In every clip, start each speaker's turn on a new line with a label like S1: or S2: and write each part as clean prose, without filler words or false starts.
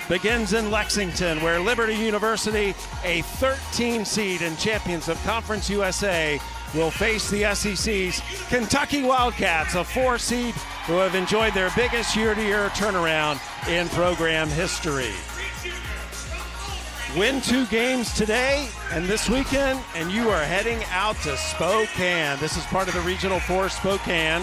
S1: begins in Lexington, where Liberty University, a 13 seed and champions of Conference USA, will face the SEC's Kentucky Wildcats, a 4 seed who have enjoyed their biggest year-to-year turnaround in program history. Win 2 games today and this weekend, and you are heading out to Spokane. This is part of the Regional 4 Spokane.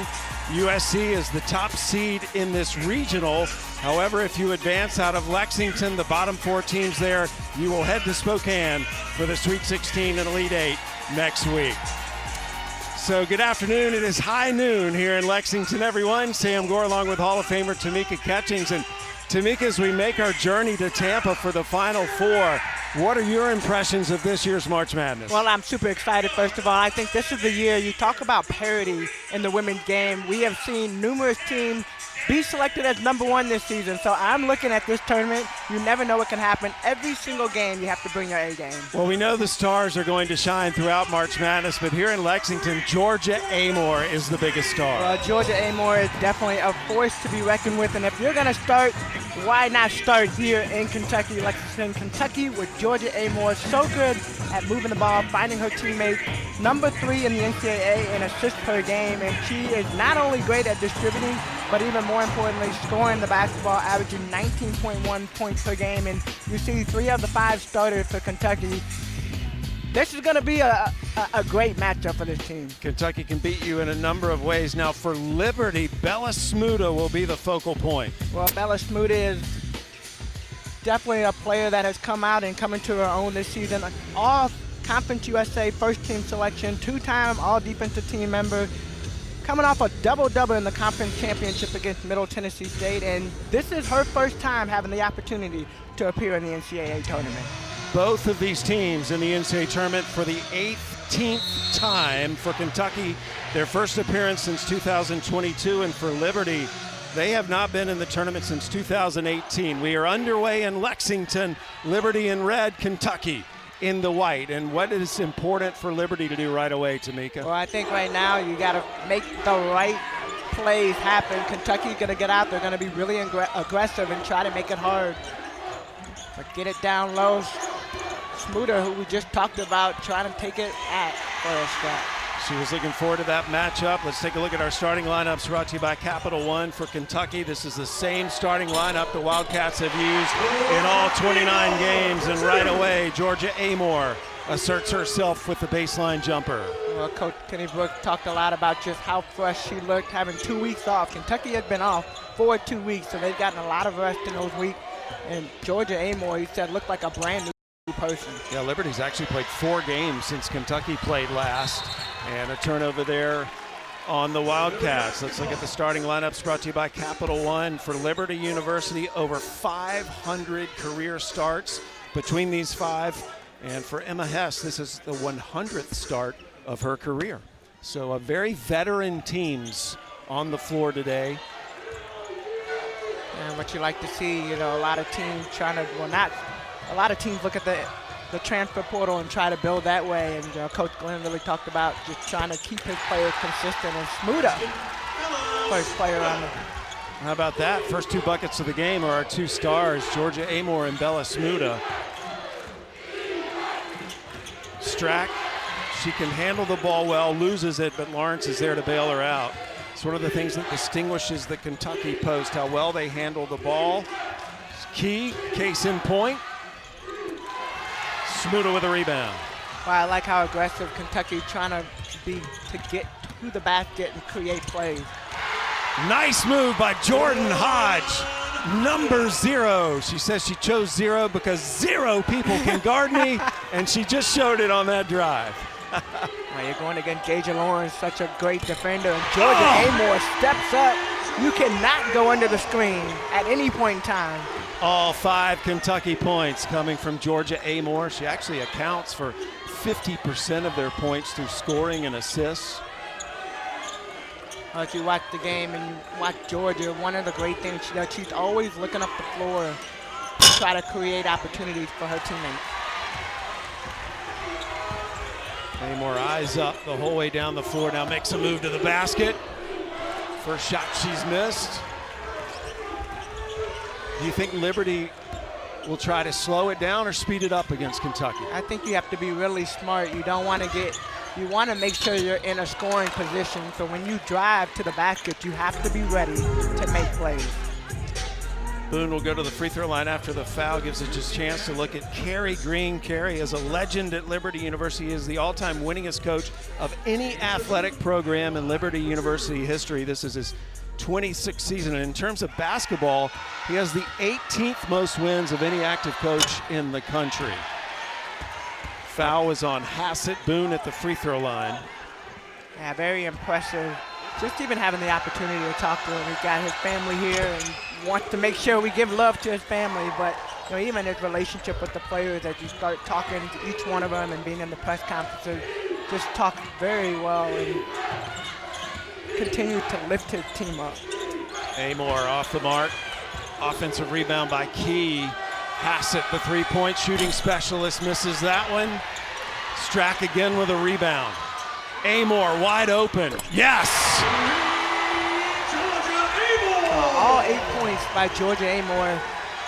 S1: USC is the top seed in this regional. However, if you advance out of Lexington, the bottom 4 teams there, you will head to Spokane for the Sweet 16 and Elite 8 next week. So good afternoon. It is high noon here in Lexington, everyone. Sam Gore along with Hall of Famer Tamika Catchings. And Tamika, as we make our journey to Tampa for the Final Four, what are your impressions of this year's March Madness?
S2: Well, I'm super excited, first of all. I think this is the year you talk about parity in the women's game. We have seen numerous teams be selected as #1 this season. So I'm looking at this tournament. You never know what can happen. Every single game, you have to bring your A game.
S1: Well, we know the stars are going to shine throughout March Madness, but here in Lexington, Georgia Amoore is the biggest star.
S2: Well, Georgia Amoore is definitely a force to be reckoned with. And if you're going to start, why not start here in Kentucky, Lexington, Kentucky, with Georgia Amoore, so good at moving the ball, finding her teammates, #3 in the NCAA in assists per game. And she is not only great at distributing, but even more importantly, scoring the basketball, averaging 19.1 points per game. And you see 3 of the 5 starters for Kentucky. This is going to be a great matchup for this team.
S1: Kentucky can beat you in a number of ways. Now for Liberty, Bella Smuda will be the focal point.
S2: Well, Bella Smuda is definitely a player that has come out and come into her own this season. All Conference USA first-team selection, 2-time all-defensive team member, coming off a double-double in the conference championship against Middle Tennessee State, and this is her first time having the opportunity to appear in the NCAA tournament.
S1: Both of these teams in the NCAA tournament for the 18th time. For Kentucky, their first appearance since 2022, and for Liberty, they have not been in the tournament since 2018. We are underway in Lexington, Liberty in red, Kentucky in the white. And what is important for Liberty to do right away, Tamika?
S2: Well, I think right now you got to make the right plays happen. Kentucky's going to get out. They're going to be really aggressive and try to make it hard. But get it down low. Smuda, who we just talked about, trying to take it at first shot.
S1: She was looking forward to that matchup. Let's take a look at our starting lineups brought to you by Capital One for Kentucky. This is the same starting lineup the Wildcats have used in all 29 games. And right away, Georgia Amoore asserts herself with the baseline jumper.
S2: Well, Coach Kenny Brooks talked a lot about just how fresh she looked, having 2 weeks off. Kentucky has been off for 2 weeks, so they've gotten a lot of rest in those weeks. And Georgia Amoore, he said, looked like a brand new person.
S1: Yeah, Liberty's actually played 4 games since Kentucky played last. And a turnover there on the Wildcats. Let's look at the starting lineups brought to you by Capital One. For Liberty University, over 500 career starts between these 5. And for Emma Hess, this is the 100th start of her career. So a very veteran teams on the floor today.
S2: And what you like to see, you know, a lot of teams trying to, well, not, a lot of teams look at the transfer portal and try to build that way. And Coach Glenn really talked about just trying to keep his players consistent. And Smuda, first player on the.
S1: How about that? First 2 buckets of the game are our 2 stars, Georgia Amoore and Bella Smuda. Strack, she can handle the ball well, loses it, but Lawrence is there to bail her out. It's one of the things that distinguishes the Kentucky post, how well they handle the ball. Key, case in point. Smuda with a rebound.
S2: Well, I like how aggressive Kentucky trying to be to get to the basket and create plays.
S1: Nice move by Jordan Hodge, number 0. She says she chose 0 because 0 people can guard me, and she just showed it on that drive.
S2: Well, you're going against Jaja Lawrence, such a great defender. And Georgia Amoore steps up. You cannot go under the screen at any point in time.
S1: All 5 Kentucky points coming from Georgia Amoore. She actually accounts for 50% of their points through scoring and assists.
S2: If you watch the game and you watch Georgia, one of the great things she does, she's always looking up the floor to try to create opportunities for her teammates.
S1: Amoore eyes up the whole way down the floor, now makes a move to the basket. First shot she's missed. Do you think Liberty will try to slow it down or speed it up against Kentucky?
S2: I think you have to be really smart. You don't want to you want to make sure you're in a scoring position. So when you drive to the basket, you have to be ready to make plays.
S1: Boone will go to the free throw line after the foul, gives it just a chance to look at Kerry Green. Kerry is a legend at Liberty University. He is the all-time winningest coach of any athletic program in Liberty University history. This is his 26th season. And in terms of basketball, he has the 18th most wins of any active coach in the country. Foul was on Hassett. Boone at the free throw line.
S2: Yeah, very impressive. Just even having the opportunity to talk to him. He's got his family here and wants to make sure we give love to his family. But even his relationship with the players, as you start talking to each one of them and being in the press conferences, just talk very well and continue to lift his team up.
S1: Amore off the mark. Offensive rebound by Key. Hassett, the three-point shooting specialist, misses that one. Strack again with a rebound. Amore wide open. Yes!
S2: All 8 points by Georgia Amore.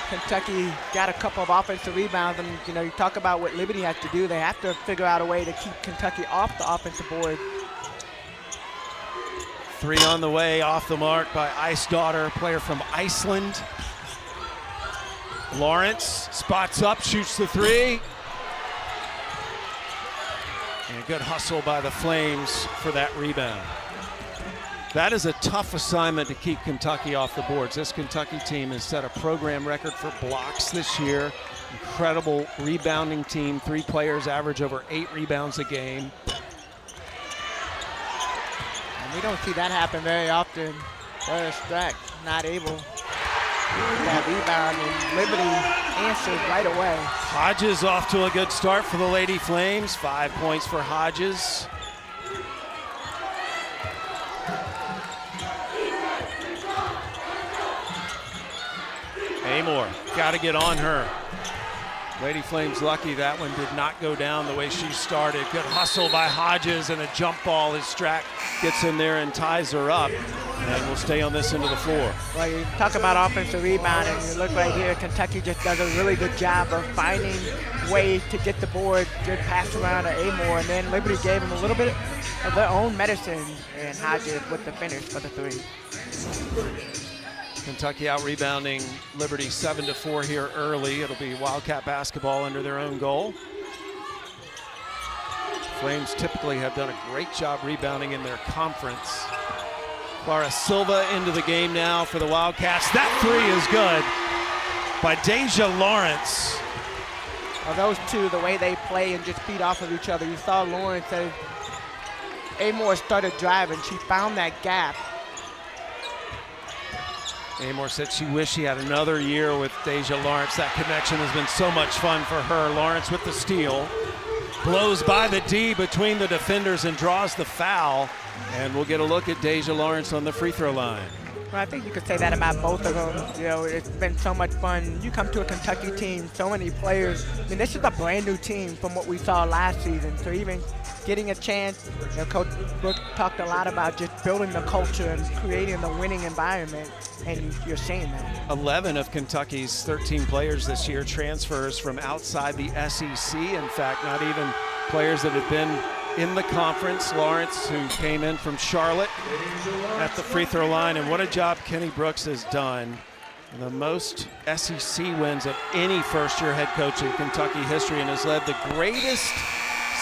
S2: Kentucky got a couple of offensive rebounds, and you talk about what Liberty has to do. They have to figure out a way to keep Kentucky off the offensive board.
S1: Three on the way, off the mark by Ice Daughter, player from Iceland. Lawrence spots up, shoots the three. And a good hustle by the Flames for that rebound. That is a tough assignment to keep Kentucky off the boards. This Kentucky team has set a program record for blocks this year. Incredible rebounding team. 3 players average over 8 rebounds a game.
S2: And we don't see that happen very often. Strack not able to that rebound, and Liberty answers right away.
S1: Hodges off to a good start for the Lady Flames. 5 points for Hodges. Amore, got to get on her. Lady Flames lucky that one did not go down the way she started. Good hustle by Hodges and a jump ball as Strack gets in there and ties her up. And we'll stay on this end of the floor.
S2: Well, you talk about offensive rebounding. You look right here, Kentucky just does a really good job of finding ways to get the board. Good pass around to Amore, and then Liberty gave them a little bit of their own medicine, and Hodges with the finish for the 3.
S1: Kentucky out rebounding Liberty 7-4 here early. It'll be Wildcat basketball under their own goal. Flames typically have done a great job rebounding in their conference. Clara Silva into the game now for the Wildcats. That 3 is good by Deja Lawrence.
S2: Well, those two, the way they play and just feed off of each other. You saw Lawrence as Amore started driving. She found that gap.
S1: Amore said she wished she had another year with Deja Lawrence. That connection has been so much fun for her. Lawrence with the steal. Blows by the D between the defenders and draws the foul. And we'll get a look at Deja Lawrence on the free throw line.
S2: Well, I think you could say that about both of them. It's been so much fun. You come to a Kentucky team, so many players. I mean, this is a brand new team from what we saw last season. So even getting a chance, Coach Brooks talked a lot about just building the culture and creating the winning environment, and you're seeing that.
S1: 11 of Kentucky's 13 players this year transfers from outside the SEC. In fact, not even players that have been in the conference. Lawrence, who came in from Charlotte at the free throw line, and what a job Kenny Brooks has done. The most SEC wins of any first-year head coach in Kentucky history, and has led the greatest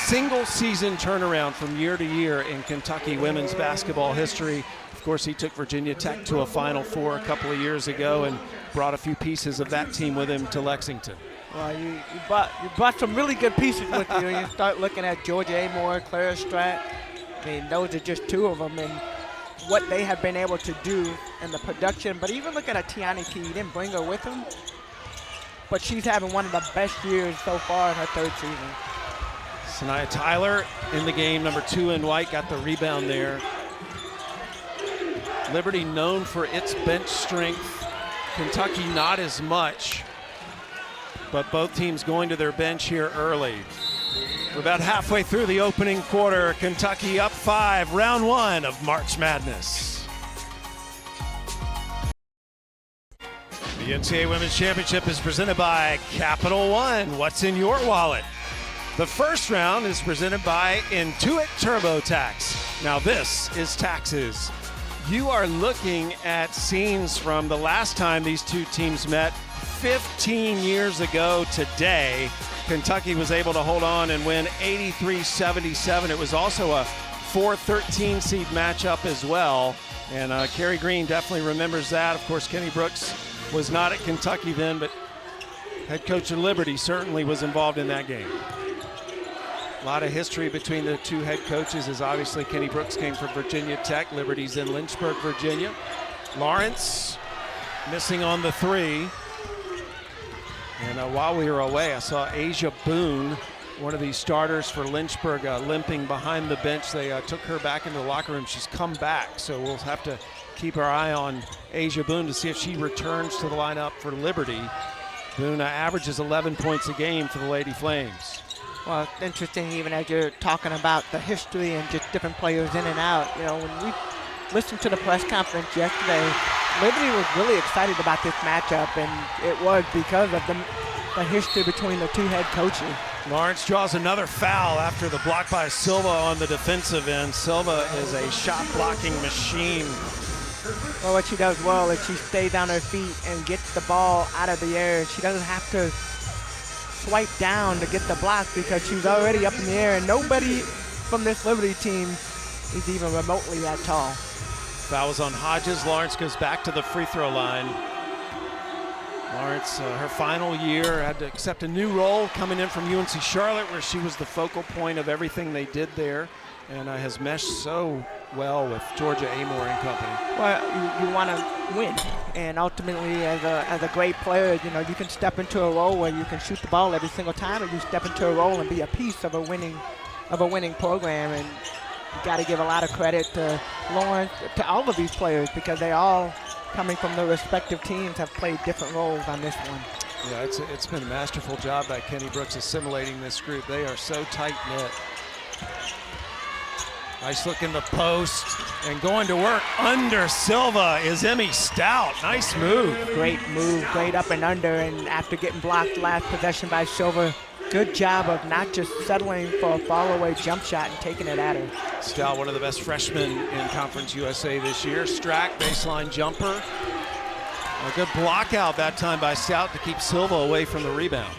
S1: single season turnaround from year to year in Kentucky women's basketball history. Of course, he took Virginia Tech to a Final Four a couple of years ago and brought a few pieces of that team with him to Lexington.
S2: Well, you brought some really good pieces with you. You start looking at Georgia Amore, Clara Strack. I mean, those are just 2 of them, and what they have been able to do in the production. But even look at a Tiani Key. He didn't bring her with him, but she's having one of the best years so far in her 3rd season.
S1: Sanaya Tyler in the game, number 2 in white, got the rebound there. Liberty known for its bench strength. Kentucky not as much, but both teams going to their bench here early. We're about halfway through the opening quarter. Kentucky up 5, round 1 of March Madness. The NCAA Women's Championship is presented by Capital One. What's in your wallet? The first round is presented by Intuit TurboTax. Now this is taxes. You are looking at scenes from the last time these two teams met 15 years ago today. Kentucky was able to hold on and win 83-77. It was also a 4-13 seed matchup as well. And Carrie Green definitely remembers that. Of course, Kenny Brooks was not at Kentucky then, but head coach of Liberty certainly was involved in that game. A lot of history between the two head coaches, as obviously Kenny Brooks came from Virginia Tech. Liberty's in Lynchburg, Virginia. Lawrence missing on the three. And while we were away, I saw Asia Boone, one of the starters for Lynchburg, limping behind the bench. They took her back into the locker room. She's come back, so we'll have to keep our eye on Asia Boone to see if she returns to the lineup for Liberty. Boone averages 11 points a game for the Lady Flames.
S2: Well, it's interesting, even as you're talking about the history and just different players in and out. You know, when we listened to the press conference yesterday, Liberty was really excited about this matchup, and it was because of the history between the two head coaches.
S1: Lawrence draws another foul after the block by Silva on the defensive end. Silva is a shot-blocking machine.
S2: Well, what she does well is she stays on her feet and gets the ball out of the air. She doesn't have to swipe down to get the block because she's already up in the air, and nobody from this Liberty team is even remotely that tall.
S1: Foul was on Hodges. Lawrence goes back to the free throw line. Lawrence, her final year, had to accept a new role coming in from UNC Charlotte, where she was the focal point of everything they did there, and has meshed so well with Georgia Amore and company.
S2: Well, you want to win, and ultimately, as a great player, you know, you can step into a role where you can shoot the ball every single time, or you step into a role and be a piece of a winning program. And you got to give a lot of credit to Lawrence, to all of these players, because they all, coming from their respective teams, have played different roles on this one.
S1: Yeah, it's been a masterful job by Kenny Brooks assimilating this group. They are so tight-knit. Nice look in the post, and going to work under Silva is Emmy Stout. Nice move.
S2: Great move, great up and under, and after getting blocked last possession by Silva, good job of not just settling for a fall-away jump shot and taking it at her.
S1: Stout, one of the best freshmen in Conference USA this year. Strack, baseline jumper. A good block out that time by Stout to keep Silva away from the rebound.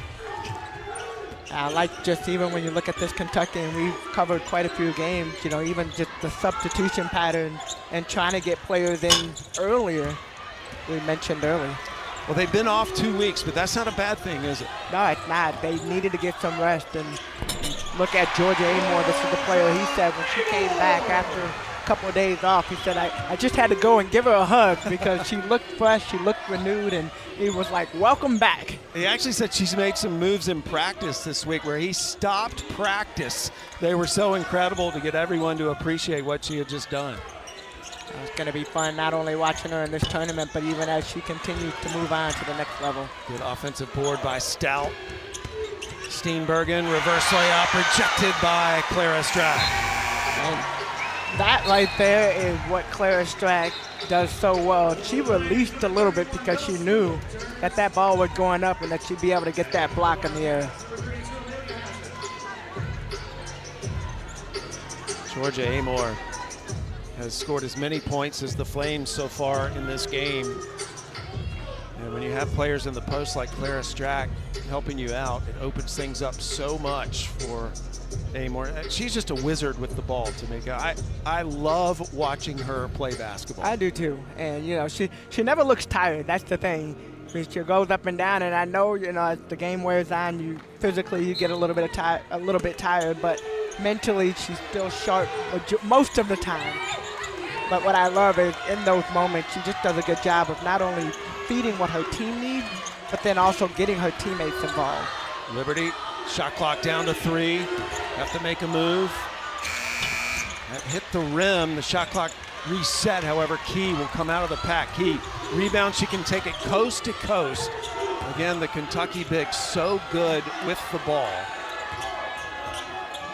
S2: I like just even when you look at this Kentucky, and we've covered quite a few games, you know, even just the substitution pattern and trying to get players in earlier, we mentioned early.
S1: Well, they've been off 2 weeks, but that's not a bad thing, is it?
S2: No, it's not. They needed to get some rest. And look at Georgia Amore. This is the player he said when she came back after a couple of days off. He said, I just had to go and give her a hug because she looked fresh, she looked renewed, and he was like, welcome back.
S1: He actually said she's made some moves in practice this week where he stopped practice. They were so incredible to get everyone to appreciate what she had just done.
S2: It's going to be fun not only watching her in this tournament, but even as she continues to move on to the next level.
S1: Good offensive board by Stout. Steenbergen, reverse layup, rejected by Clara Strack.
S2: And that right there is what Clara Strack does so well. She released a little bit because she knew that that ball was going up and that she'd be able to get that block in the air.
S1: Georgia Amore has scored as many points as the Flames so far in this game. And when you have players in the post like Clara Strack helping you out, it opens things up so much for Amore. She's just a wizard with the ball, Tamika. I love watching her play basketball.
S2: I do too. And you know, she never looks tired. That's the thing. She goes up and down, and I know, you know, as the game wears on, you physically get a little bit tired, but mentally she's still sharp most of the time. But what I love is in those moments, she just does a good job of not only feeding what her team needs, but then also getting her teammates involved.
S1: Liberty, shot clock down to 3. Have to make a move. That hit the rim. The shot clock reset. However, Key will come out of the pack. Key, rebound. She can take it coast to coast. Again, the Kentucky big so good with the ball.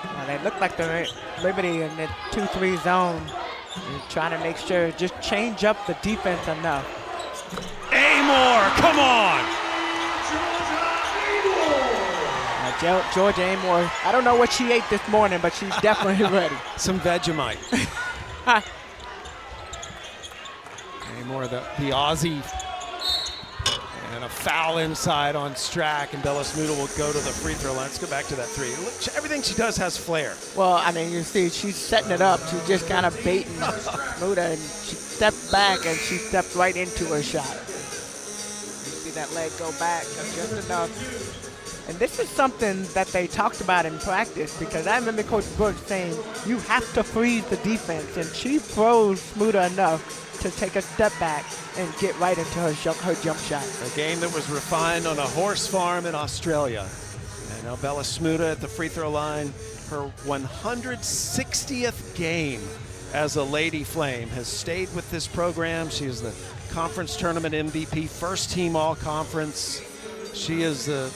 S2: Well, they look like they're Liberty in the 2-3 zone. You're trying to make sure, just change up the defense enough.
S1: Amore, come on.
S2: Georgia Amore, I don't know what she ate this morning, but she's definitely ready.
S1: Some Vegemite. Amore, the Aussie. And a foul inside on Strack, and Bella Smuda will go to the free throw line. Let's go back to that three. Look, everything she does has flair.
S2: Well, I mean, you see, she's setting it up. She's just kind of baiting Smuda, and she stepped back, and she stepped right into her shot. You see that leg go back just enough. And this is something that they talked about in practice, because I remember Coach Brooks saying, you have to freeze the defense, and she froze Smuda enough to take a step back and get right into her jump shot.
S1: A game that was refined on a horse farm in Australia. And now Bella Smuda at the free throw line, her 160th game as a Lady Flame, has stayed with this program. She is the conference tournament MVP, first team all conference. She is the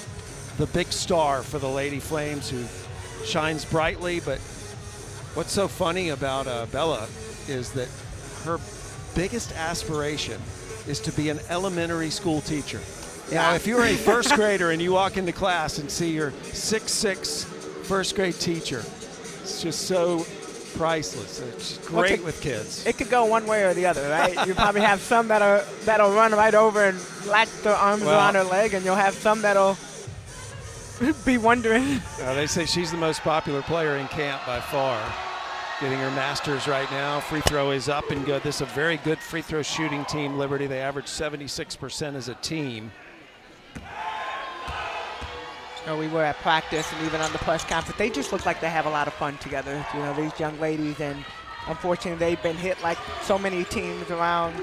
S1: big star for the Lady Flames, who shines brightly. But what's so funny about Bella is that her biggest aspiration is to be an elementary school teacher.
S2: Yeah.
S1: Now, if you're a first grader and you walk into class and see your 6'6" first grade teacher, it's just so priceless. It's great with kids.
S2: It could go one way or the other, right? You probably have some that'll run right over and latch their arms around her leg, and you'll have some that'll be wondering.
S1: They say she's the most popular player in camp by far. Getting her masters right now. Free throw is up and good. This is a very good free throw shooting team, Liberty. They average 76% as a team.
S2: We were at practice and even on the press conference. They just look like they have a lot of fun together, these young ladies. And unfortunately, they've been hit like so many teams around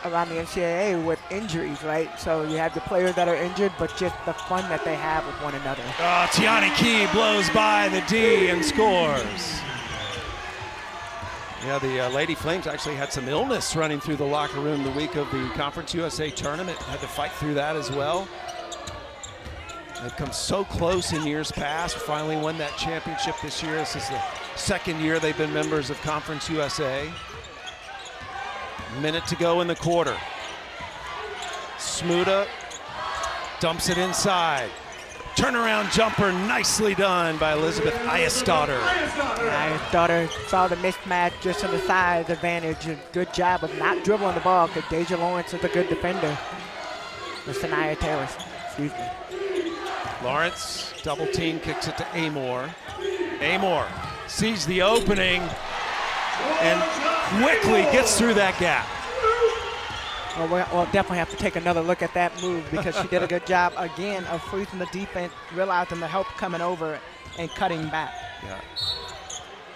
S2: the NCAA with injuries, right? So you have the players that are injured, but just the fun that they have with one another.
S1: Oh, Tiani Key blows by the D and scores. Yeah, the Lady Flames actually had some illness running through the locker room the week of the Conference USA tournament. Had to fight through that as well. They've come so close in years past. Finally won that championship this year. This is the second year they've been members of Conference USA. Minute to go in the quarter. Smuda dumps it inside. Turnaround jumper, nicely done by Elizabeth Ayesdottir.
S2: Ayesdottir saw the mismatch just on the size advantage. A good job of not dribbling the ball, because Deja Lawrence is a good defender. Sanaya Taylor, excuse me.
S1: Lawrence, double team, kicks it to Amore. Amore sees the opening and quickly gets through that gap.
S2: Well, we'll definitely have to take another look at that move, because she did a good job, again, of freezing the defense, realizing the help coming over and cutting back.
S1: Yeah.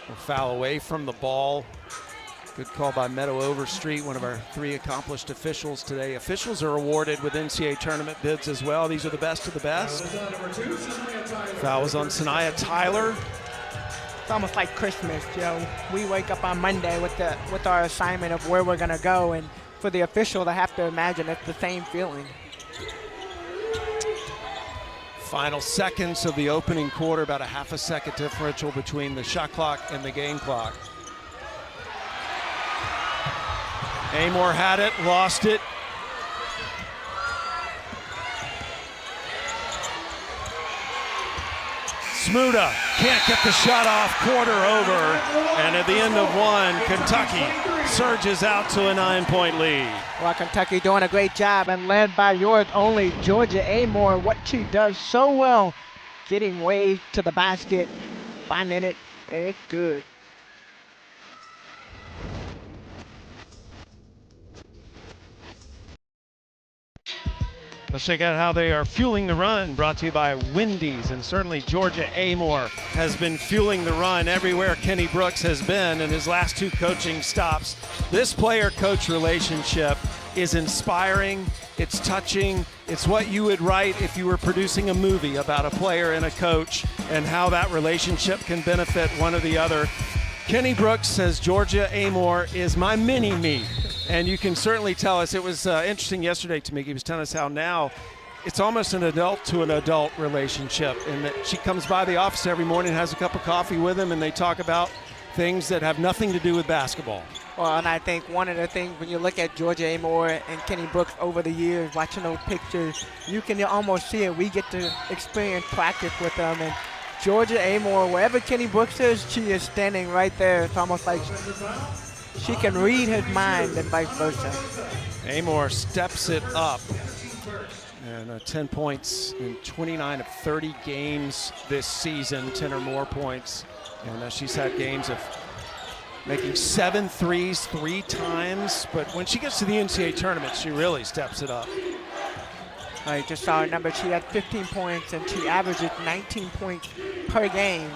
S1: We'll foul away from the ball. Good call by Meadow Overstreet, one of our 3 accomplished officials today. Officials are awarded with NCAA tournament bids as well. These are the best of the best. Foul was on Sanaya Tyler.
S2: It's almost like Christmas, We wake up on Monday with our assignment of where we're gonna go, and for the official to have to imagine it's the same feeling.
S1: Final seconds of the opening quarter, about a half a second differential between the shot clock and the game clock. Amore had it, lost it. Smuda can't get the shot off, quarter over, and at the end of one, Kentucky surges out to a 9-point lead.
S2: Well, Kentucky doing a great job, and led by yours only, Georgia Amore, what she does so well, getting way to the basket, finding it, and it's good.
S1: Let's check out how they are fueling the run, brought to you by Wendy's. And certainly Georgia Amore has been fueling the run everywhere Kenny Brooks has been in his last 2 coaching stops. This player-coach relationship is inspiring, it's touching, it's what you would write if you were producing a movie about a player and a coach and how that relationship can benefit one or the other. Kenny Brooks says Georgia Amore is my mini-me. And you can certainly tell us, it was interesting yesterday to me, he was telling us how now it's almost an adult to an adult relationship, and that she comes by the office every morning, has a cup of coffee with him, and they talk about things that have nothing to do with basketball.
S2: Well, and I think one of the things when you look at Georgia Amore and Kenny Brooks over the years, watching those pictures, you can almost see it. We get to experience practice with them. And Georgia Amore, wherever Kenny Brooks is, she is standing right there. It's almost like she can read his mind and vice versa.
S1: Amore steps it up. And 10 points in 29 of 30 games this season, 10 or more points. And she's had games of making 7 threes 3 times, but when she gets to the NCAA tournament, she really steps it up.
S2: I just saw her number. She had 15 points, and she averages 19 points per game,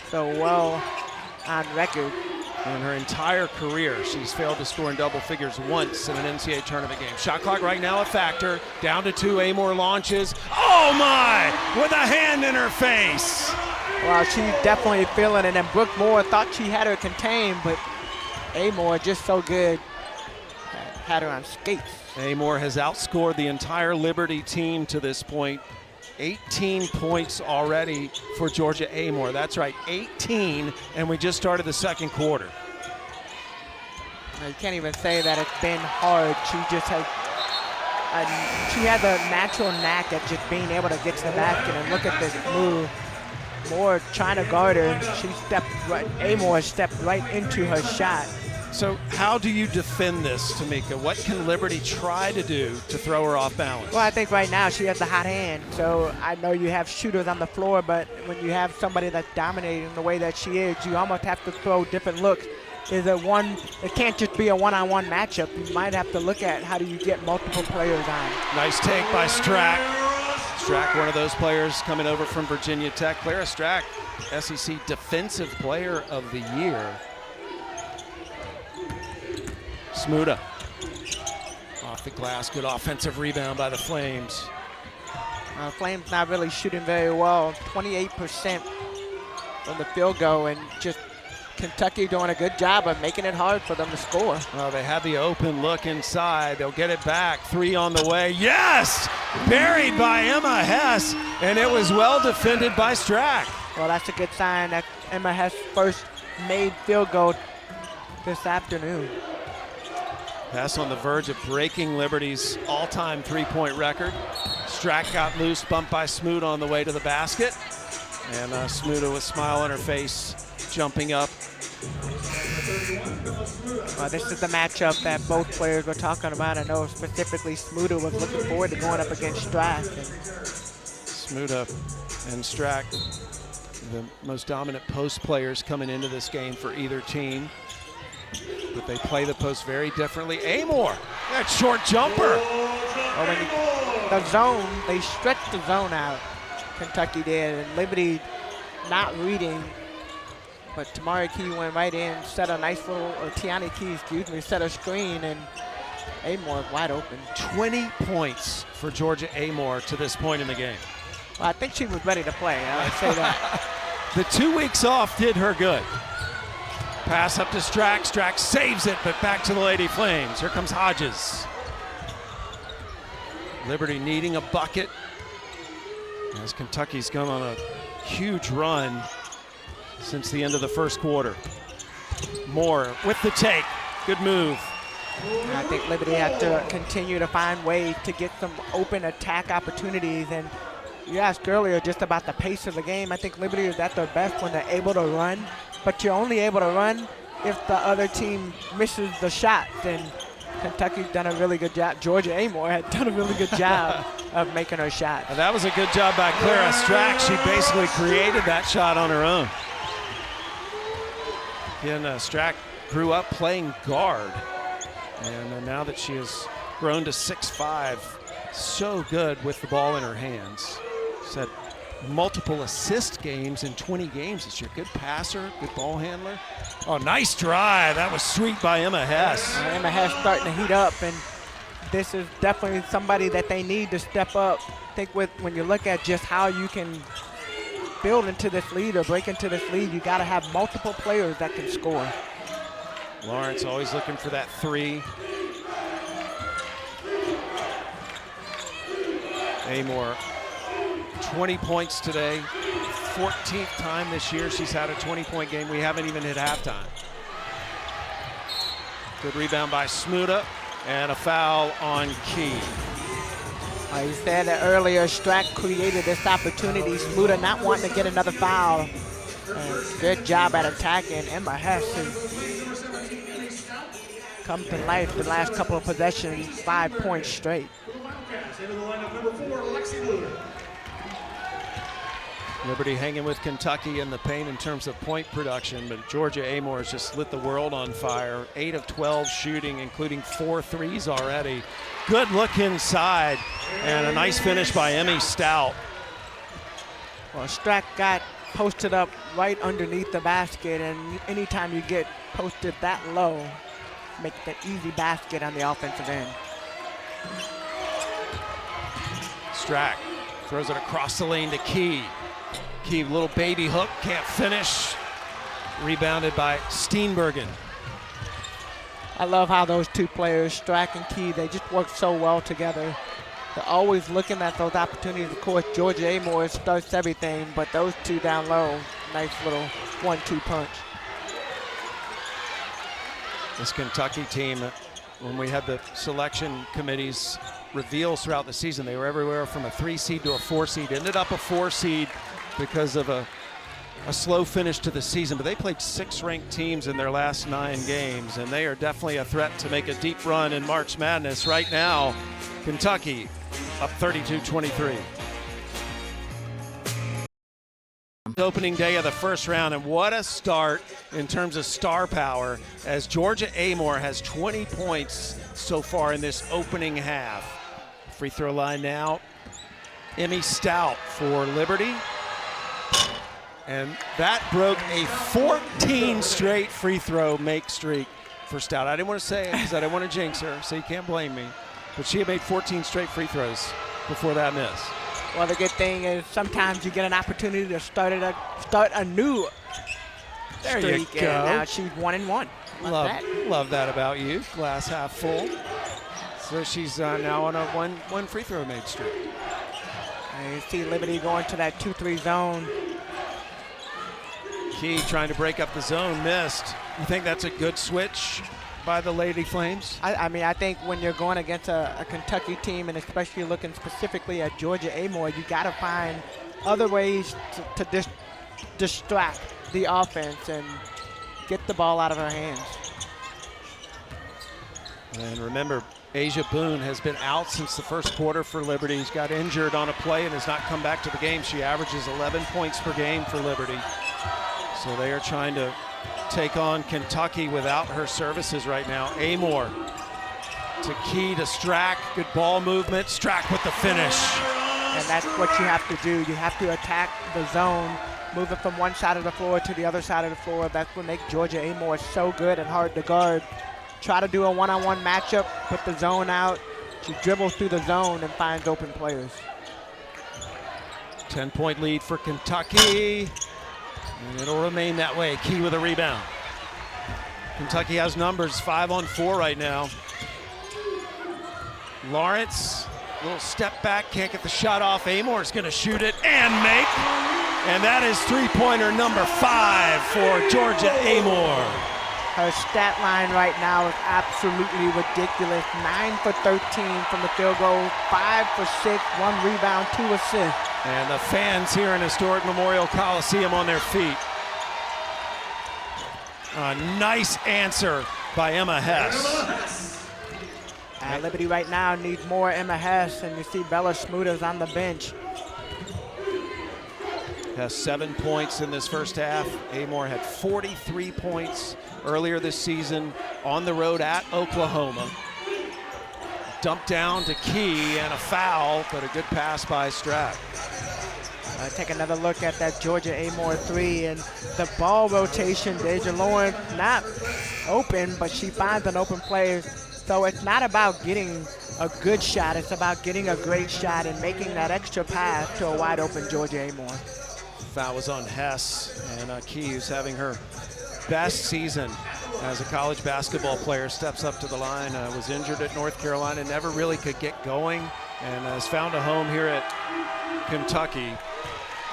S2: so well on record.
S1: In her entire career, she's failed to score in double figures once in an NCAA tournament game. Shot clock right now a factor. Down to 2, Amore launches. Oh my, with a hand in her face.
S2: Well, she's definitely feeling it, and Brooke Moore thought she had her contained, but Amore just so good, had her on skates.
S1: Amore has outscored the entire Liberty team to this point. 18 points already for Georgia Amore. That's right, 18, and we just started the second quarter.
S2: You can't even say that it's been hard. She just has, she has a natural knack at just being able to get to the basket, and look at this move. Moore trying to guard her, and she stepped right, Amore stepped right into her shot.
S1: So how do you defend this, Tamika? What can Liberty try to do to throw her off balance?
S2: Well, I think right now she has the hot hand. So I know you have shooters on the floor, but when you have somebody that's dominating the way that she is, you almost have to throw different looks. It can't just be a one-on-one matchup. You might have to look at how do you get multiple players on.
S1: Nice take by Strack. Strack, one of those players coming over from Virginia Tech. Clara Strack, SEC Defensive Player of the Year. Smuda off the glass, good offensive rebound by the Flames.
S2: Flames not really shooting very well, 28% from the field goal, and just Kentucky doing a good job of making it hard for them to score.
S1: Well, they had the open look inside. They'll get it back. 3 on the way. Yes! Buried by Emma Hess, and it was well defended by Strack.
S2: Well, that's a good sign that Emma Hess first made field goal this afternoon.
S1: Hess on the verge of breaking Liberty's all-time three-point record. Strack got loose, bumped by Smoot on the way to the basket. And Smoota with a smile on her face, jumping up.
S2: This is the matchup that both players were talking about. I know specifically Smoota was looking forward to going up against Strack.
S1: Smoota and Strack, the most dominant post players coming into this game for either team. But they play the post very differently. Amore, that short jumper.
S2: Well, when the zone, they stretched the zone out, Kentucky did, and Liberty not reading, but Tamari Key went right in, set a nice little, or Tiani Key, excuse me, set a screen, and Amore wide open.
S1: 20 points for Georgia Amore to this point in the game.
S2: Well, I think she was ready to play, I would say that.
S1: The 2 weeks off did her good. Pass up to Strack. Strack saves it, but back to the Lady Flames. Here comes Hodges. Liberty needing a bucket as Kentucky's gone on a huge run since the end of the first quarter. Moore with the take. Good move.
S2: I think Liberty has to continue to find ways to get some open attack opportunities. And you asked earlier just about the pace of the game. I think Liberty is at their best when they're able to run. But you're only able to run if the other team misses the shot. Then Kentucky's done a really good job. Georgia Amore had done a really good job of making her shot.
S1: And that was a good job by Clara Strack. She basically created that shot on her own. Again, Strack grew up playing guard. And now that she has grown to 6'5", so good with the ball in her hands. She's had multiple assist games in 20 games this year. Good passer, good ball handler. Oh, nice drive. That was sweet by Emma Hess.
S2: Emma Hess starting to heat up, and this is definitely somebody that they need to step up. I think when you look at just how you can build into this lead or break into this lead, you got to have multiple players that can score.
S1: Lawrence always looking for that 3. Amore, 20 points today. 14th time this year she's had a 20-point game. We haven't even hit halftime. Good rebound by Smuda, and a foul on Key.
S2: You said that earlier, Strack created this opportunity. Smuda not wanting to get another foul. Good job at attacking. Emma Hess has come to life the last couple of possessions, 5 points straight.
S1: Liberty hanging with Kentucky in the paint in terms of point production, but Georgia Amor has just lit the world on fire. 8 of 12 shooting, including 4 threes already. Good look inside, and a nice finish by Emmy Stout.
S2: Well, Strack got posted up right underneath the basket, and anytime you get posted that low, make that easy basket on the offensive end.
S1: Strack throws it across the lane to Key. Key, little baby hook, can't finish. Rebounded by Steenbergen.
S2: I love how those two players, Strack and Key, they just work so well together. They're always looking at those opportunities. Of course, Georgia Amor starts everything, but those two down low, nice little 1-2 punch.
S1: This Kentucky team, when we had the selection committees reveals throughout the season, they were everywhere from a 3 seed to a 4 seed. Ended up a 4 seed because of a slow finish to the season, but they played 6 ranked teams in their last 9 games, and they are definitely a threat to make a deep run in March Madness. Right now, Kentucky up 32-23. Opening day of the first round, and what a start in terms of star power, as Georgia Amor has 20 points so far in this opening half. Free throw line now, Emmy Stout for Liberty. And that broke a 14 straight free throw make streak for Stout. I didn't want to say it because I didn't want to jinx her, so you can't blame me. But she had made 14 straight free throws before that miss.
S2: Well, the good thing is sometimes you get an opportunity to start a new
S1: there
S2: streak,
S1: you go.
S2: And now she's 1-1.
S1: Love that about you. Glass half full. So she's now on a one free throw made streak.
S2: And you see Liberty going to that 2-3 zone.
S1: Key trying to break up the zone, missed. You think that's a good switch by the Lady Flames?
S2: I mean, I think when you're going against a Kentucky team, and especially looking specifically at Georgia Amor, you got to find other ways to distract the offense and get the ball out of her hands.
S1: And remember, Asia Boone has been out since the first quarter for Liberty. She's got injured on a play and has not come back to the game. She averages 11 points per game for Liberty. So they are trying to take on Kentucky without her services right now. Amor to Key to Strack. Good ball movement. Strack with the finish.
S2: And that's what you have to do. You have to attack the zone, move it from one side of the floor to the other side of the floor. That's what makes Georgia Amor so good and hard to guard. Try to do a one-on-one matchup, put the zone out. She dribbles through the zone and finds open players.
S1: 10-point lead for Kentucky. And it'll remain that way. Key with a rebound. Kentucky has numbers, 5 on 4 right now. Lawrence, little step back, can't get the shot off. Amor's gonna shoot it and make. And that is three-pointer number 5 for Georgia Amor.
S2: Her stat line right now is absolutely ridiculous. 9 for 13 from the field goal, 5 for 6, 1 rebound, 2 assists.
S1: And the fans here in historic Memorial Coliseum on their feet. A nice answer by Emma Hess.
S2: Liberty right now needs more Emma Hess, and you see Bella Smuda's on the bench.
S1: Has 7 points in this first half. Amor had 43 points earlier this season on the road at Oklahoma. Dumped down to Key and a foul, but a good pass by Strack.
S2: Take another look at that Georgia Amor 3 and the ball rotation. Deja Lawrence not open, but she finds an open player. So it's not about getting a good shot, it's about getting a great shot and making that extra pass to a wide open Georgia Amor.
S1: Foul was on Hess, and Key, who's having her best season as a college basketball player, steps up to the line. Was injured at North Carolina, never really could get going, and has found a home here at Kentucky.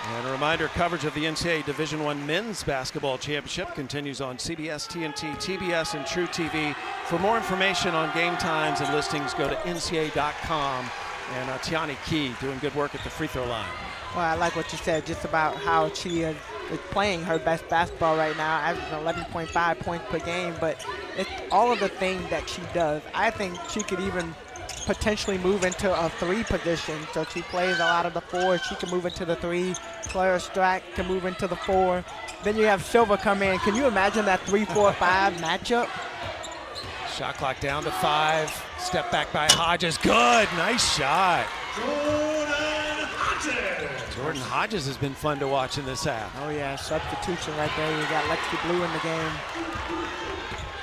S1: And a reminder, coverage of the NCAA Division I Men's Basketball Championship continues on CBS, TNT, TBS, and True TV. For more information on game times and listings, go to ncaa.com. And Tiani Key doing good work at the free throw line.
S2: Well, I like what you said just about how she is playing her best basketball right now, averaging 11.5 points per game, but it's all of the things that she does. I think she could even potentially move into a 3 position. So she plays a lot of the 4. She can move into the 3. Clara Strack can move into the 4. Then you have Silva come in. Can you imagine that 3-4-5 matchup?
S1: Shot clock down to 5. Step back by Hodges. Good. Nice shot. Jordan Hodges has been fun to watch in this half.
S2: Oh, yeah. Substitution right there. You got Lexi Blue in the game.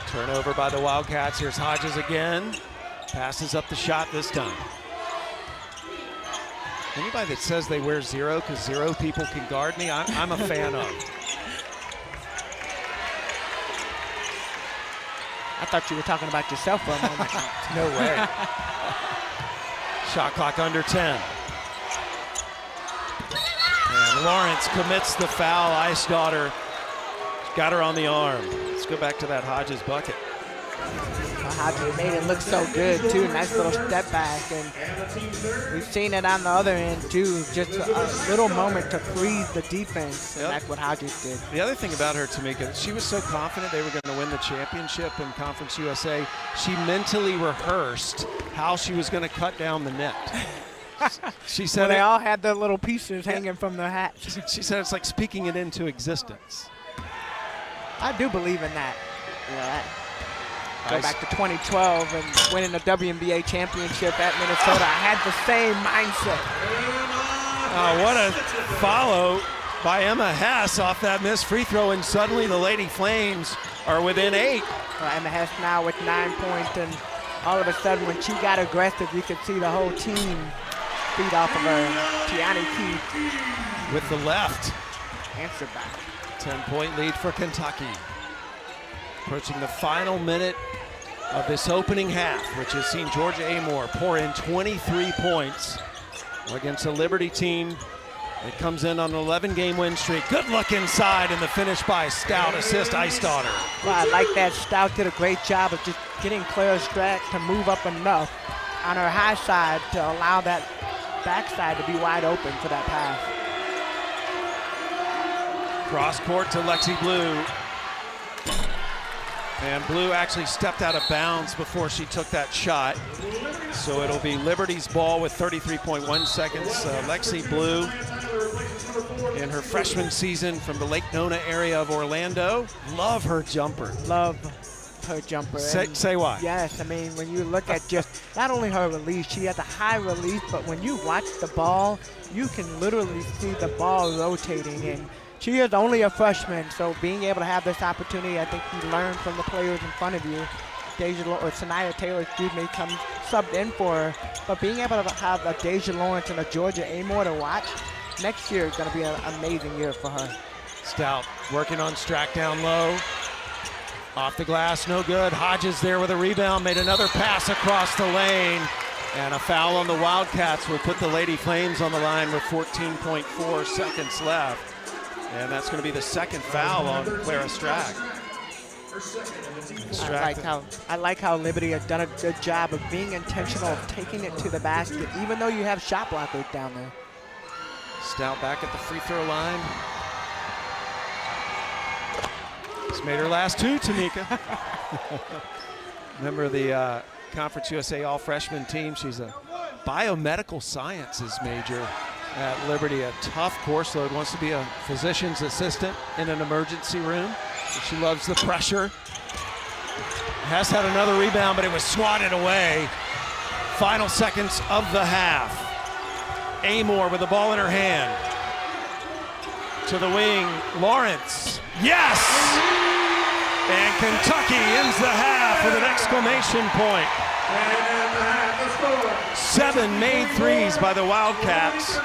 S1: Turnover by the Wildcats. Here's Hodges again. Passes up the shot this time. Anybody that says they wear 0 because 0 people can guard me, I'm a fan of.
S2: I thought you were talking about yourself for a moment.
S1: No way. Shot clock under 10. And Lawrence commits the foul. Ice Daughter got her on the arm. Let's go back to that Hodges bucket.
S2: Hodges made it look so good too. Nice little step back, and we've seen it on the other end too. Just a little moment to freeze the defense. Yep. That's what Hodges did.
S1: The other thing about her, Tamika, she was so confident they were going to win the championship in Conference USA. She mentally rehearsed how she was going to cut down the net. She said
S2: well, they all had their little pieces hanging from their hats.
S1: She said it's like speaking it into existence.
S2: I do believe in that. Yeah. Go back to 2012 and winning the WNBA championship at Minnesota. I had the same mindset.
S1: Oh, what a follow by Emma Hess off that missed free throw, and suddenly the Lady Flames are within 8.
S2: Emma Hess now with 9 points, and all of a sudden when she got aggressive, you could see the whole team feed off of her. Tiani Key
S1: with the left.
S2: Answer back.
S1: 10-point lead for Kentucky. Approaching the final minute of this opening half, which has seen Georgia Amore pour in 23 points against a Liberty team that comes in on an 11-game win streak. Good look inside, and the finish by Stout, assist Ice Daughter.
S2: Well, I like that. Stout did a great job of just getting Clara Strack to move up enough on her high side to allow that backside to be wide open for that pass.
S1: Cross court to Lexi Blue. And Blue actually stepped out of bounds before she took that shot. So it'll be Liberty's ball with 33.1 seconds. Lexi Blue in her freshman season from the Lake Nona area of Orlando. Love her jumper.
S2: Love her jumper.
S1: Say why.
S2: Yes, I mean, when you look at just not only her release, she has a high release, but when you watch the ball, you can literally see the ball rotating. And she is only a freshman, so being able to have this opportunity, I think you learn from the players in front of you. Sanaya Taylor, comes subbed in for her, but being able to have a Deja Lawrence and a Georgia Amore to watch, next year is going to be an amazing year for her.
S1: Stout working on Strack down low. Off the glass, no good. Hodges there with a rebound, made another pass across the lane. And a foul on the Wildcats will put the Lady Flames on the line with 14.4 seconds left. And that's going to be the second foul on Clara Strack.
S2: I like how Liberty has done a good job of being intentional of taking it to the basket, even though you have shot blockers down there.
S1: Stout back at the free throw line. She's made her last 2, Tamika. Member of the Conference USA All-Freshman team. She's a biomedical sciences major at Liberty. A tough course load, wants to be a physician's assistant in an emergency room. She loves the pressure. Has had another rebound, but it was swatted away. Final seconds of the half. Amore with the ball in her hand. To the wing, Lawrence. Yes! And Kentucky ends the half with an exclamation point. 7 made threes by the Wildcats,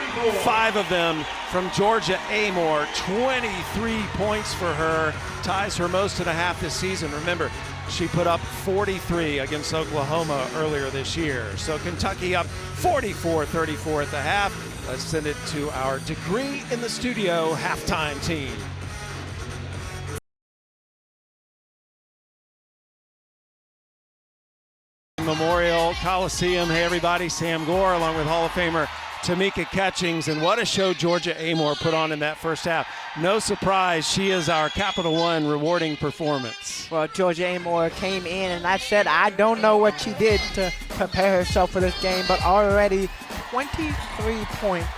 S1: 5 of them from Georgia Amore. 23 points for her, ties her most in a half this season. Remember, She put up 43 against Oklahoma earlier this year. So Kentucky up 44-34 at the half. Let's send it to our Degree in the Studio halftime team. Memorial Coliseum. Hey everybody, Sam Gore along with Hall of Famer Tamika Catchings, and what a show Georgia Amoore put on in that first half. No surprise, she is our Capital One rewarding performance.
S2: Well, Georgia Amoore came in, and I said I don't know what she did to prepare herself for this game, but already 23 points,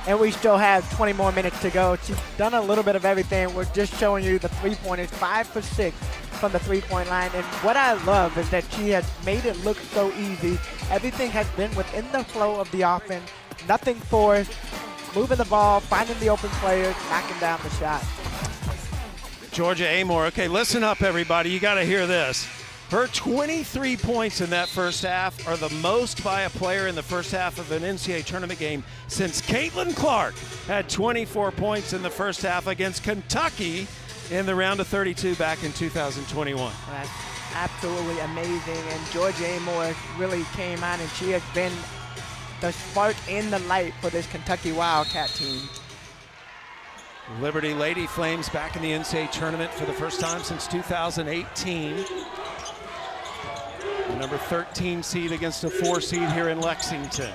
S2: and we still have 20 more minutes to go. She's done a little bit of everything. We're just showing you the three-pointers, 5 for 6 from the three-point line, and what I love is that she has made it look so easy. Everything has been within the flow of the offense. Nothing forced, moving the ball, finding the open players, knocking down the shot.
S1: Georgia Amoore, okay, listen up everybody, you gotta hear this. Her 23 points in that first half are the most by a player in the first half of an NCAA tournament game since Caitlin Clark had 24 points in the first half against Kentucky in the round of 32 back in 2021.
S2: That's absolutely amazing, and Georgia Amoore really came on, and she has been the spark in the light for this Kentucky Wildcat team.
S1: Liberty Lady Flames back in the NCAA tournament for the first time since 2018. The number 13 seed against a 4 seed here in Lexington.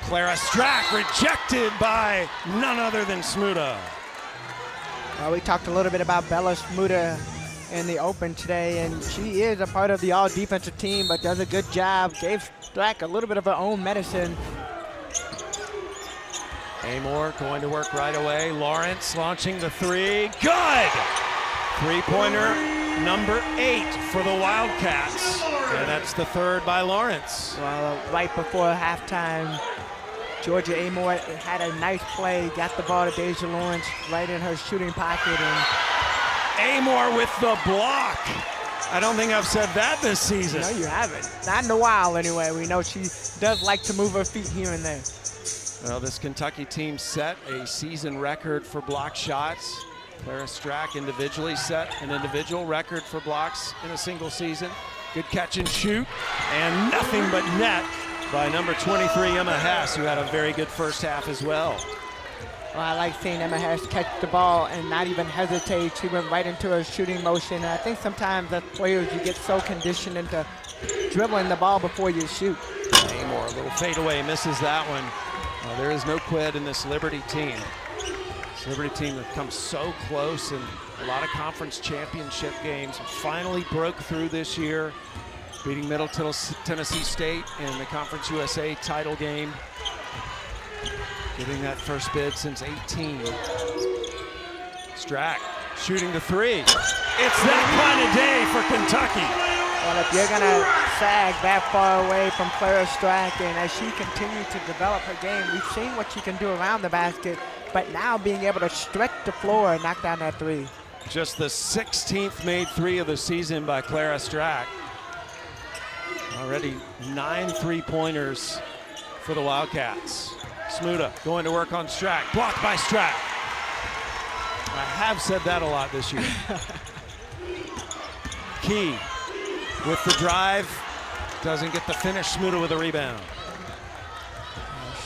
S1: Clara Strack rejected by none other than Smuda.
S2: We talked a little bit about Bella Smuda in the open today, and she is a part of the all-defensive team, but does a good job. Gave Strack a little bit of her own medicine.
S1: Amoore going to work right away. Lawrence launching the three. Good! Three-pointer number 8 for the Wildcats. And that's the third by Lawrence.
S2: Well, right before halftime, Georgia Amoore had a nice play, got the ball to Deja Lawrence right in her shooting pocket, and
S1: Amoore with the block. I don't think I've said that this season.
S2: No, you haven't. Not in a while, anyway. We know she does like to move her feet here and there.
S1: Well, this Kentucky team set a season record for block shots. Clara Strack individually set an individual record for blocks in a single season. Good catch and shoot, and nothing but net by number 23, Emma Hess, who had a very good first half as well.
S2: Well, I like seeing Emma Hess catch the ball and not even hesitate. She went right into her shooting motion. And I think sometimes as players, you get so conditioned into dribbling the ball before you shoot.
S1: Amoore, a little fadeaway, misses that one. There is no quit in this Liberty team. This Liberty team that comes so close in a lot of conference championship games. Finally broke through this year, beating Middle Tennessee State in the Conference USA title game. Getting that first bid since 18. Strack shooting the three. It's that kind of day for Kentucky.
S2: Well, if you're going to sag that far away from Clara Strack, and as she continues to develop her game, we've seen what she can do around the basket, but now being able to stretch the floor and knock down that three.
S1: Just the 16th made three of the season by Clara Strack. Already 9 3-pointers for the Wildcats. Smuda going to work on Strack, blocked by Strack. I have said that a lot this year. Key with the drive, doesn't get the finish. Smuda with a rebound.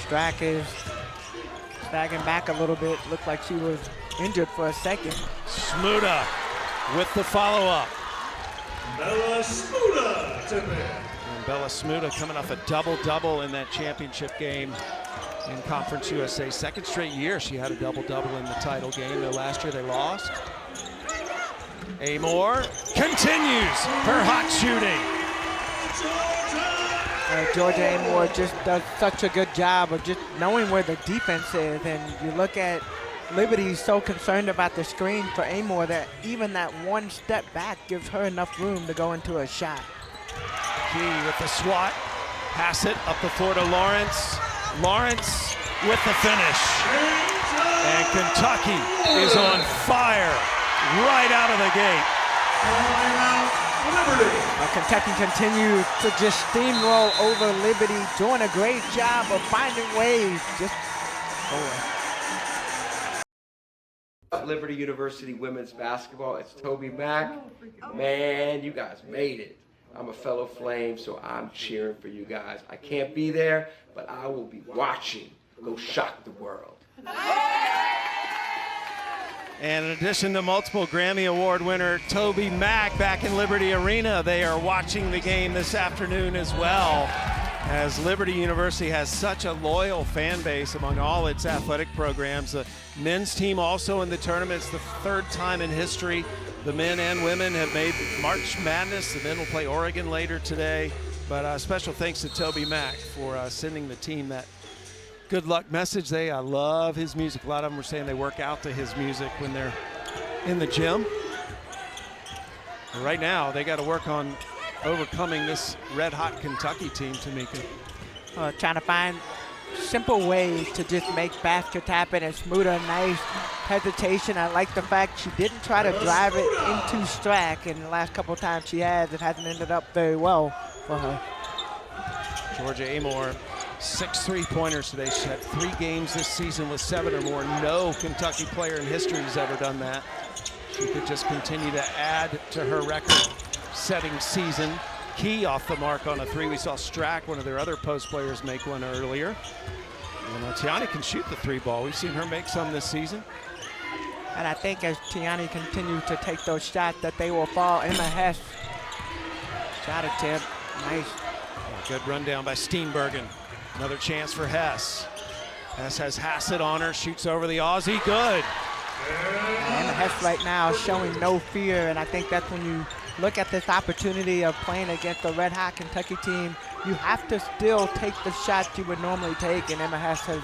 S2: Strack is sagging back a little bit. Looked like she was injured for a second.
S1: Smuda with the follow-up.
S3: Bella Smuda to me.
S1: And Bella Smuda coming off a double-double in that championship game in Conference USA. Second straight year she had a double-double in the title game, though last year they lost. Amoore continues her hot shooting.
S2: Georgia Amoore just does such a good job of just knowing where the defense is, and you look at Liberty so concerned about the screen for Amoore that even that one step back gives her enough room to go into a shot.
S1: Key with the swat, pass it up the floor to Lawrence. Lawrence with the finish. And Kentucky is on fire right out of the gate.
S2: Kentucky continues to just steamroll over Liberty, doing a great job of finding ways just forward.
S4: Liberty University women's basketball. It's Toby Mack. Man, you guys made it. I'm a fellow Flame, so I'm cheering for you guys. I can't be there, but I will be watching. Go shock the world.
S1: And in addition to multiple Grammy Award winner Toby Mack back in Liberty Arena, they are watching the game this afternoon as well, as Liberty University has such a loyal fan base among all its athletic programs. The men's team also in the tournament. It's the third time in history the men and women have made March Madness. The men will play Oregon later today. But special thanks to Toby Mack for sending the team that good luck message. They love his music. A lot of them were saying they work out to his music when they're in the gym. And right now, they got to work on overcoming this red-hot Kentucky team, Tamika.
S2: Trying to find simple ways to just make baskets happen, and Smuda, nice hesitation. I like the fact she didn't try to drive it into Strack, and the last couple of times she has, it hasn't ended up very well for her.
S1: Georgia Amor, 6 3-pointers today. She had 3 games this season with 7 or more. No Kentucky player in history has ever done that. She could just continue to add to her record-setting season. Key off the mark on a 3. We saw Strack, one of their other post players, make one earlier. And Tiani can shoot the 3 ball. We've seen her make some this season.
S2: And I think as Tiani continues to take those shots that they will fall. Emma Hess, shot attempt, nice.
S1: Oh, good rundown by Steenbergen. Another chance for Hess. Hess has Hassett on her, shoots over the Aussie, good.
S2: And Emma Hess right now showing no fear, and I think that's when you look at this opportunity of playing against the red-hot Kentucky team, you have to still take the shots you would normally take, and Emma Hess has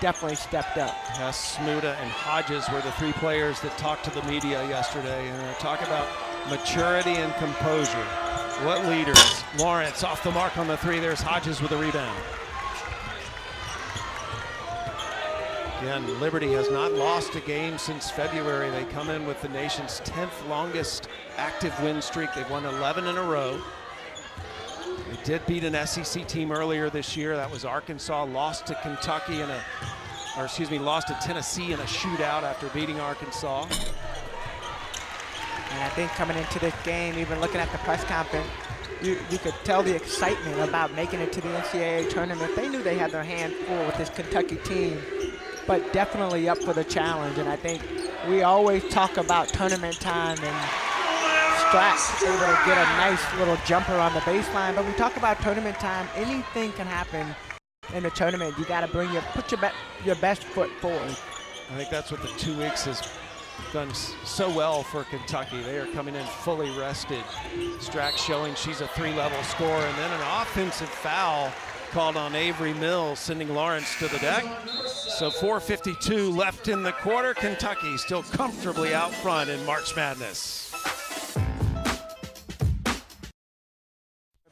S2: definitely stepped up.
S1: Hess, Smuda, and Hodges were the 3 players that talked to the media yesterday, and talk about maturity and composure. What leaders. Lawrence off the mark on the 3. There's Hodges with a rebound. Again, Liberty has not lost a game since February. They come in with the nation's 10th longest active win streak. They've won 11 in a row. They did beat an SEC team earlier this year. That was Arkansas. Lost to Kentucky lost to Tennessee in a shootout after beating Arkansas.
S2: And I think coming into this game, even looking at the press conference, you could tell the excitement about making it to the NCAA tournament. They knew they had their hands full with this Kentucky team, but definitely up for the challenge. And I think we always talk about tournament time, and Strack able to get a nice little jumper on the baseline. But we talk about tournament time, anything can happen in the tournament. You got to put your best foot forward.
S1: I think that's what the 2 weeks has done so well for Kentucky. They are coming in fully rested. Strack showing she's a 3-level scorer, and then an offensive foul called on Avery Mills, sending Lawrence to the deck. So 4:52 left in the quarter. Kentucky still comfortably out front in March Madness.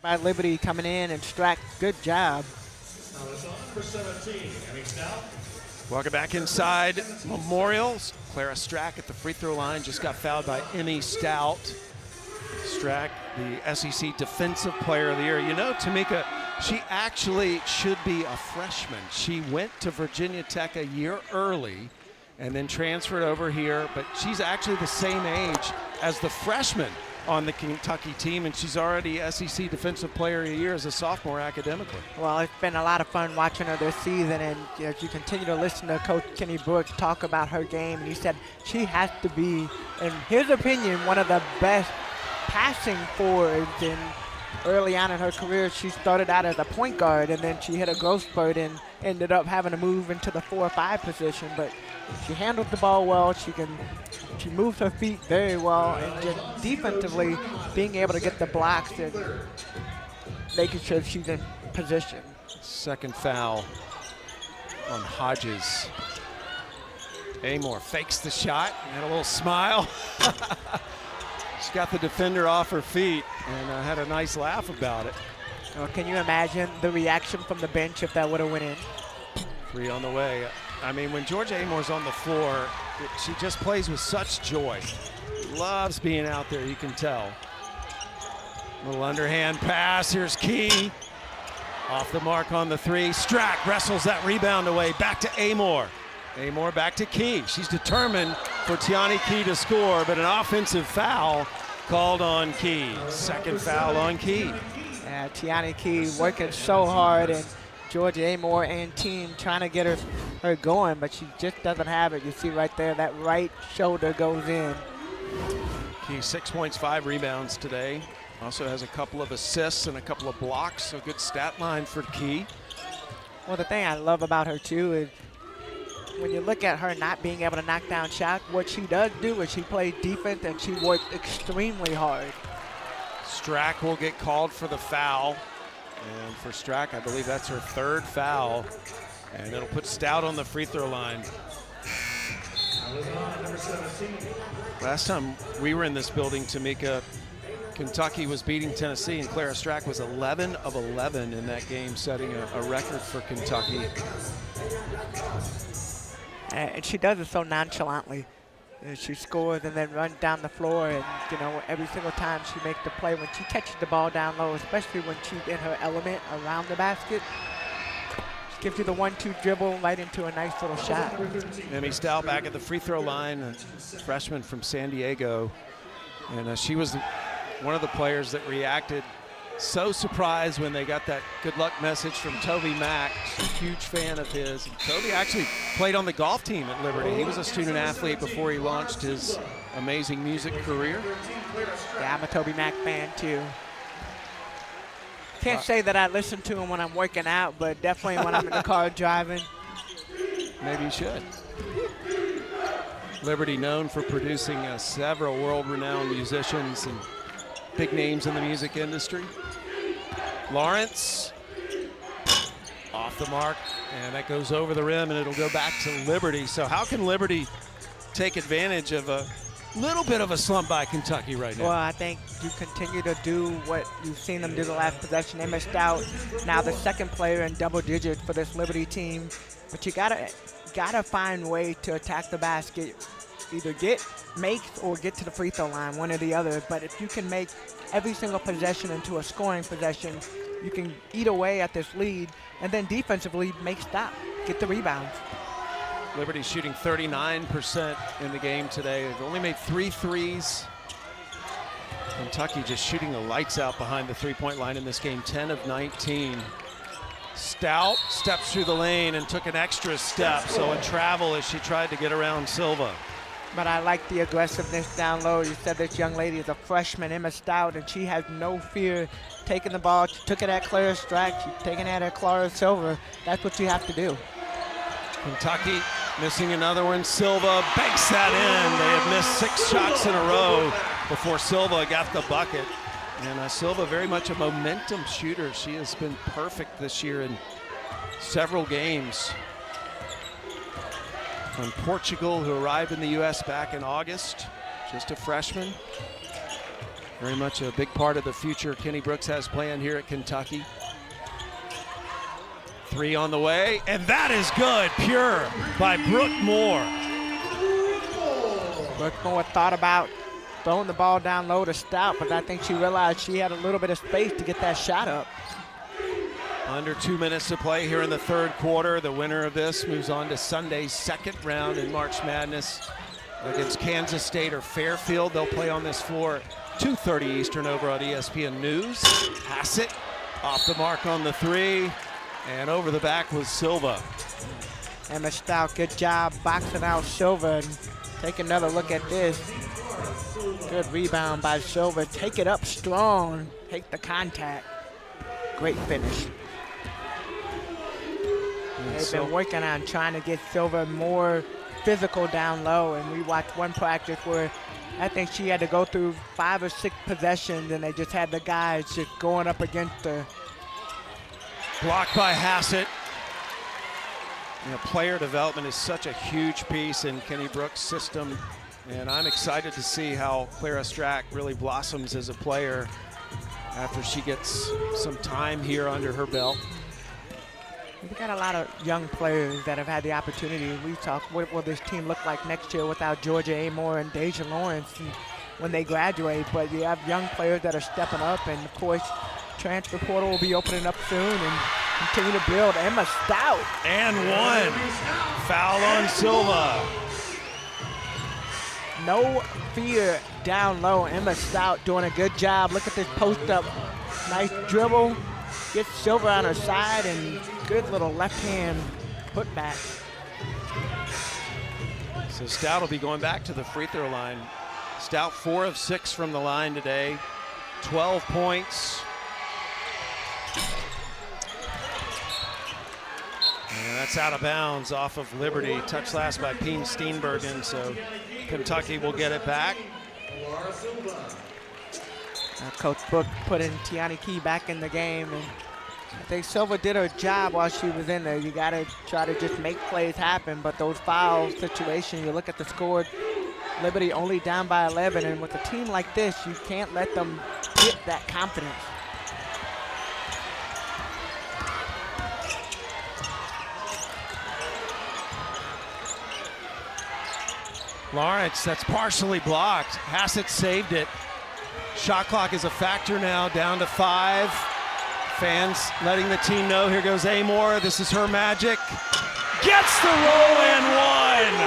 S2: By Liberty coming in, and Strack, good job.
S3: Number 17, Emmy Stout.
S1: Welcome back inside Memorial. Clara Strack at the free throw line, just got fouled by Emmy Stout. Strack, the SEC Defensive Player of the Year. You know, Tamika, she actually should be a freshman. She went to Virginia Tech a year early and then transferred over here, but she's actually the same age as the freshman on the Kentucky team, and she's already SEC Defensive Player of the Year as a sophomore academically.
S2: Well, it's been a lot of fun watching her this season, and as you continue to listen to Coach Kenny Brooks talk about her game, and he said she has to be, in his opinion, one of the best passing forwards. And early on in her career, she started out as a point guard, and then she hit a growth spurt and ended up having to move into the 4 or 5 position. But she handled the ball well. She moves her feet very well, and just defensively being able to get the blocks and making sure she's in position.
S1: Second foul on Hodges. Amor fakes the shot and had a little smile. She got the defender off her feet and had a nice laugh about it.
S2: Well, can you imagine the reaction from the bench if that would have went in?
S1: 3 on the way. I mean, when Georgia Amor's on the floor, she just plays with such joy. Loves being out there, you can tell. Little underhand pass, here's Key. Off the mark on the 3. Strack wrestles that rebound away, back to Amor. Amore back to Key. She's determined for Tiani Key to score, but an offensive foul called on Key. Second foul on Key.
S2: Yeah, Tiani Key working so hard, and Georgia Amore and team trying to get her going, but she just doesn't have it. You see right there, that right shoulder goes in.
S1: Key 6 points, 5 rebounds today. Also has a couple of assists and a couple of blocks, so good stat line for Key.
S2: Well, the thing I love about her too is when you look at her not being able to knock down shots, what she does do is she plays defense and she works extremely hard.
S1: Strack will get called for the foul. And for Strack, I believe that's her 3rd foul. And it'll put Stout on the free throw line. Last time we were in this building, Tamika, Kentucky was beating Tennessee, and Clara Strack was 11 of 11 in that game, setting a record for Kentucky.
S2: And she does it so nonchalantly. She scores and then runs down the floor, and you know, every single time she makes the play, when she catches the ball down low, especially when she's in her element around the basket, she gives you the 1-2 dribble right into a nice little shot.
S1: Emmy Stout back at the free throw line, a freshman from San Diego, and she was one of the players that reacted so surprised when they got that good luck message from Toby Mack. She's a huge fan of his. And Toby actually played on the golf team at Liberty. He was a student athlete before he launched his amazing music career.
S2: Yeah, I'm a Toby Mack fan too. Can't say that I listen to him when I'm working out, but definitely when I'm in the car driving.
S1: Maybe you should. Liberty known for producing several world-renowned musicians and big names in the music industry. Lawrence off the mark, and that goes over the rim, and it'll go back to Liberty. So how can Liberty take advantage of a little bit of a slump by Kentucky right now?
S2: Well, I think you continue to do what you've seen them do the last possession. They missed out. Now the second player in double digits for this Liberty team, but you gotta find a way to attack the basket. Either make or get to the free throw line, one or the other. But if you can make every single possession into a scoring possession, you can eat away at this lead, and then defensively make stop, get the rebounds.
S1: Liberty shooting 39% in the game today. They've only made 3 threes. Kentucky just shooting the lights out behind the three-point line in this game, 10 of 19. Stout steps through the lane and took an extra step, so a travel as she tried to get around Silva.
S2: But I like the aggressiveness down low. You said this young lady is a freshman, Emma Stout, and she has no fear taking the ball. She took it at Clara Strack. She's taking it at Clara Silva. That's what you have to do.
S1: Kentucky missing another one. Silva banks that in. They have missed 6 shots in a row before Silva got the bucket. And Silva very much a momentum shooter. She has been perfect this year in several games. From Portugal, who arrived in the U.S. back in August, just a freshman. Very much a big part of the future Kenny Brooks has planned here at Kentucky. 3 on the way, and that is good, pure by Brooke Moore.
S2: Brooke Moore thought about throwing the ball down low to Stout, but I think she realized she had a little bit of space to get that shot up.
S1: Under 2 minutes to play here in the 3rd quarter. The winner of this moves on to Sunday's 2nd round in March Madness against Kansas State or Fairfield. They'll play on this floor 2:30 Eastern over on ESPN News. Hassett off the mark on the 3, and over the back was Silva.
S2: Emma Stout, good job boxing out Silva. And take another look at this. Good rebound by Silva. Take it up strong. Take the contact. Great finish. They've been working on trying to get Silva more physical down low, and we watched one practice where I think she had to go through 5 or 6 possessions, and they just had the guys just going up against her.
S1: Blocked by Hassett. You know, player development is such a huge piece in Kenny Brooks' system, and I'm excited to see how Clara Strack really blossoms as a player after she gets some time here under her belt.
S2: We've got a lot of young players that have had the opportunity. We talk, what will this team look like next year without Georgia Amore and Deja Lawrence when they graduate? But you have young players that are stepping up, and of course, transfer portal will be opening up soon, and Continue to build. Emma Stout.
S1: And one. Foul on Silva.
S2: No fear down low. Emma Stout doing a good job. Look at this post up. Nice dribble. Gets Silva on her side and good little left hand putback.
S1: So Stout will be going back to the free throw line. Stout 4 of 6 from the line today. 12 points. And that's out of bounds off of Liberty. Touch last by Peen Steenbergen, so Kentucky will get it back.
S2: Coach Book put in Tiani Key back in the game, and I think Silva did her job while she was in there. You got to try to just make plays happen, but those foul situations, you look at the score, Liberty only down by 11, and with a team like this, you can't let them get that confidence.
S1: Lawrence, that's partially blocked. Hassett saved it. Shot clock is a factor now, down to 5. Fans letting the team know, here goes Amor, this is her magic. Gets the roll and one!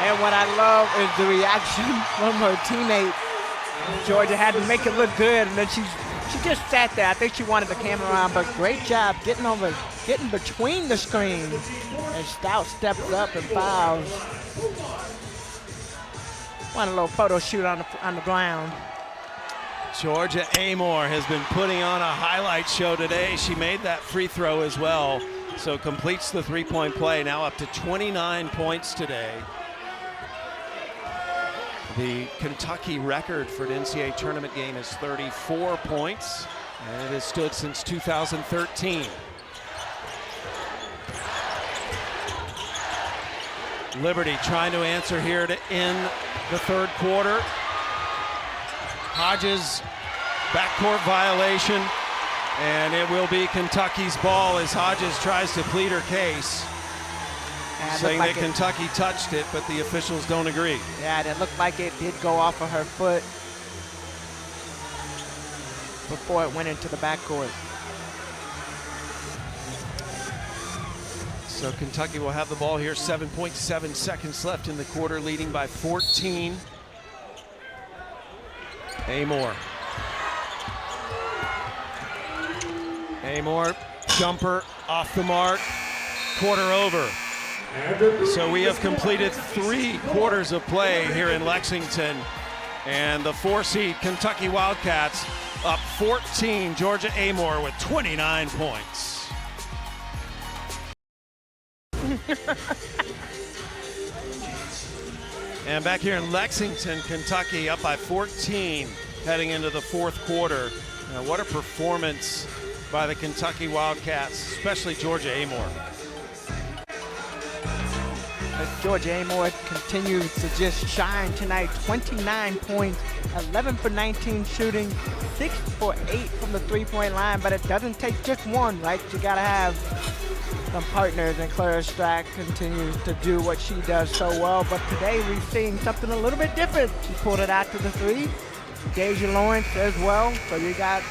S2: And what I love is the reaction from her teammate. Georgia had to make it look good, and then she just sat there. I think she wanted the camera on, but great job getting between the screens. And Stout steps up and fouls. Want a little photo shoot on the ground.
S1: Georgia Amor has been putting on a highlight show today. She made that free throw as well, so completes the three-point play, now up to 29 points today. The Kentucky record for an NCAA tournament game is 34 points, and it has stood since 2013. Liberty trying to answer here to end the third quarter. Hodges, backcourt violation, and it will be Kentucky's ball as Hodges tries to plead her case, saying that Kentucky touched it, but the officials don't agree.
S2: Yeah, it looked like it did go off of her foot before it went into the backcourt.
S1: So Kentucky will have the ball here, 7.7 seconds left in the quarter, leading by 14. Amor. Amor, jumper off the mark, quarter over. So we have completed 3 quarters of play here in Lexington, and the 4-seed Kentucky Wildcats up 14. Georgia Amor with 29 points. And back here in Lexington, Kentucky up by 14 heading into the fourth quarter. Now, what a performance by the Kentucky Wildcats, especially Georgia Amor.
S2: Georgia Amor continues to just shine tonight. 29 points, 11 for 19 shooting, 6 for 8 from the three-point line, but it doesn't take just one, right? You gotta have some partners, and Clara Strack continues to do what she does so well, but today we're seeing something a little bit different. She pulled it out to the 3. Deja Lawrence as well, so you got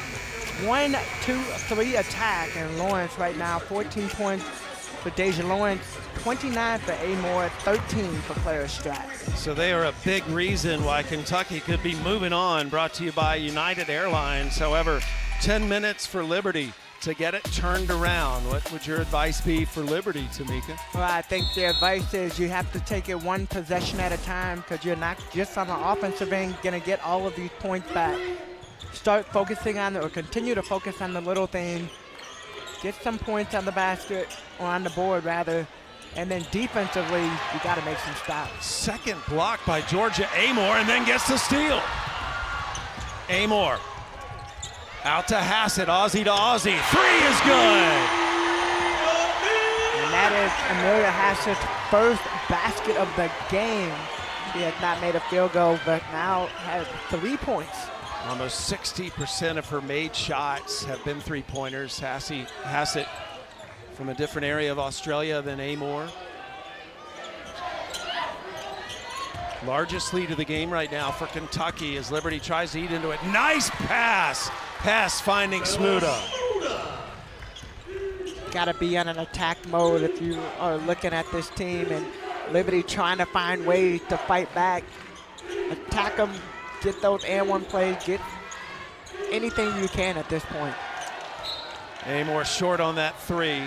S2: 1, 2, 3 attack, and Lawrence right now 14 points for Deja Lawrence, 29 for Amor, 13 for Clara Strack.
S1: So they are a big reason why Kentucky could be moving on, brought to you by United Airlines. However, 10 minutes for Liberty to get it turned around. What would your advice be for Liberty, Tamika?
S2: Well, I think the advice is you have to take it one possession at a time, because you're not just on the offensive end going to get all of these points back. Start focusing on, or continue to focus on the little things. Get some points on the basket, or on the board rather, and then defensively, you got to make some stops.
S1: Second block by Georgia Amor, and then gets the steal. Amor out to Hassett, Aussie to Aussie. 3 is good.
S2: And that is Amelia Hassett's first basket of the game. She has not made a field goal, but now has 3 points.
S1: Almost 60% of her made shots have been three-pointers. Hassett from a different area of Australia than Amor. Largest lead of the game right now for Kentucky as Liberty tries to eat into it. Nice pass. Pass finding Smuda.
S2: got to be on an attack mode if you are looking at this team, and Liberty trying to find ways to fight back, attack them, get those and one plays, get anything you can at this point.
S1: Amor short on that three,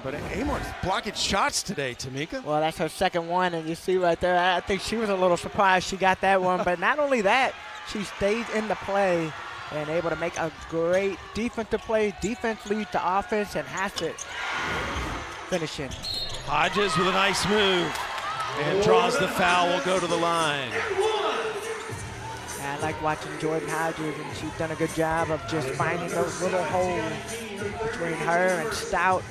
S1: but Amor's blocking shots today, Tamika.
S2: Well, that's her second one, and you see right there, I think she was a little surprised she got that one, but not only that, she stayed in the play and able to make a great defensive play. Defense leads to offense, and Hassett finishing.
S1: Hodges with a nice move and draws the foul, will go to the line.
S2: I like watching Jordan Hodges, and she's done a good job of just finding those little holes between her and Stout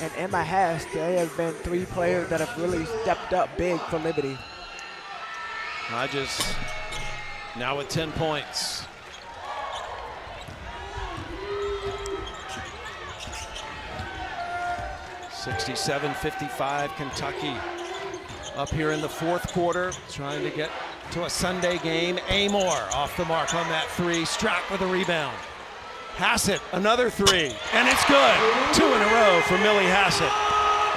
S2: and Emma Hess. They have been three players that have really stepped up big for Liberty.
S1: Hodges now with 10 points. (67-55) Kentucky up here in the fourth quarter, trying to get to a Sunday game. Amor off the mark on that three. Strack with a rebound. Hassett, another three, and it's good. 2 in a row for Millie Hassett.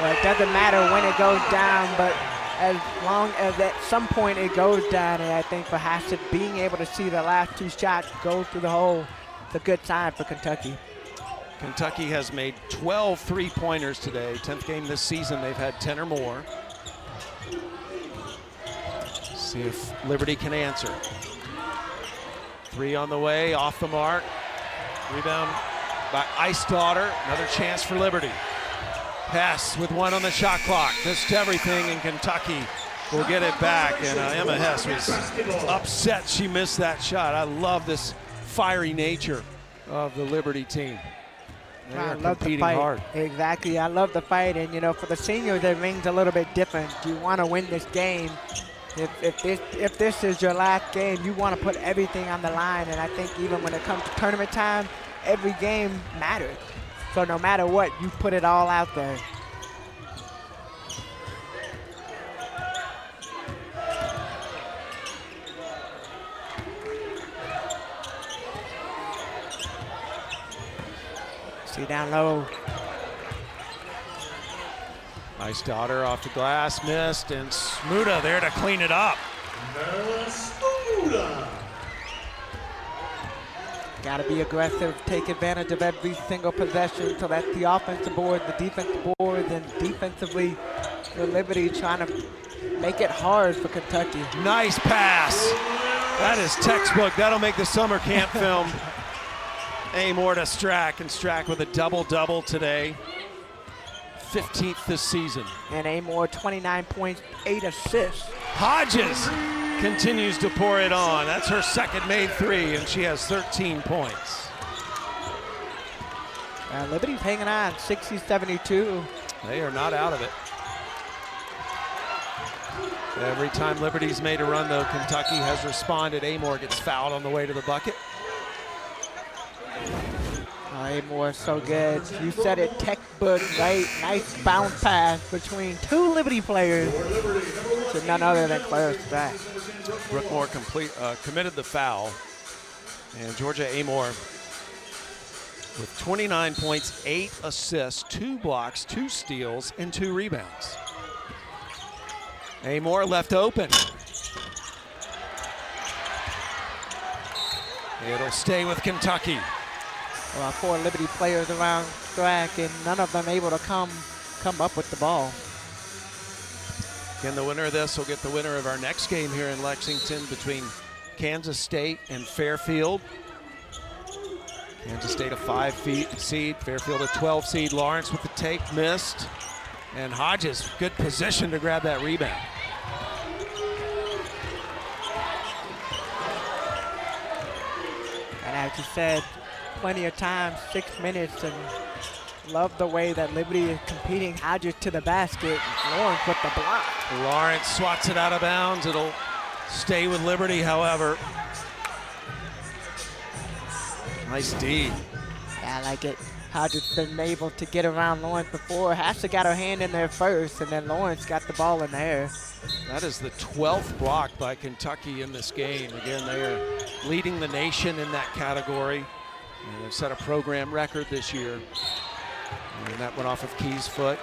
S2: Well, it doesn't matter when it goes down, but as long as at some point it goes down, and I think for Hassett being able to see the last two shots go through the hole, it's a good sign for Kentucky.
S1: Kentucky has made 12 three-pointers today. 10th game this season, they've had 10 or more. See if Liberty can answer. Three on the way, off the mark. Rebound by Ice Daughter. Another chance for Liberty. Hess with one on the shot clock. Missed everything, and Kentucky will get it back. And Emma Hess was upset she missed that shot. I love this fiery nature of the Liberty team. They
S2: I
S1: are
S2: love the
S1: competing
S2: fight.
S1: hard.
S2: Exactly, I love the fight, and you know, for the seniors, it rings a little bit different. You want to win this game. If this is your last game, you want to put everything on the line, and I think even when it comes to tournament time, every game matters. So no matter what, you put it all out there. See down low.
S1: Nice Daughter off the glass, missed, and Smuda there to clean it up.
S2: Got to be aggressive, take advantage of every single possession. So that's the offensive board, the defensive board, and defensively for Liberty trying to make it hard for Kentucky.
S1: Nice pass. That is textbook. That'll make the summer camp film. Amor to Strack, and Strack with a double-double today. 15th this season.
S2: And Amor, 29 points, 8 assists.
S1: Hodges continues to pour it on. That's her second made three, and she has 13 points.
S2: Liberty's hanging on, 60-72.
S1: They are not out of it. Every time Liberty's made a run, though, Kentucky has responded. Amor gets fouled on the way to the bucket.
S2: Amor is so good. You said it, textbook, right? Nice bounce pass between two Liberty players to none other than Claire Strack.
S1: Brookmore committed the foul, and Georgia Amor with 29 points, 8 assists, 2 blocks, 2 steals, and 2 rebounds. Amor left open. It'll stay with Kentucky.
S2: Well, 4 Liberty players around Strack, and none of them able to come up with the ball.
S1: Again, the winner of this will get the winner of our next game here in Lexington between Kansas State and Fairfield. Kansas State a 5 seed, Fairfield a 12 seed. Lawrence with the take, missed. And Hodges, good position to grab that rebound.
S2: And as you said, plenty of time, 6 minutes, and love the way that Liberty is competing. Hodges to the basket, Lawrence with the block.
S1: Lawrence swats it out of bounds. It'll stay with Liberty, however. Nice D.
S2: Yeah, I like it. Hodges been able to get around Lawrence before. Hassett got her hand in there first, and then Lawrence got the ball in the air.
S1: That is the 12th block by Kentucky in this game. Again, they are leading the nation in that category. And they've set a program record this year. And that went off of Key's foot.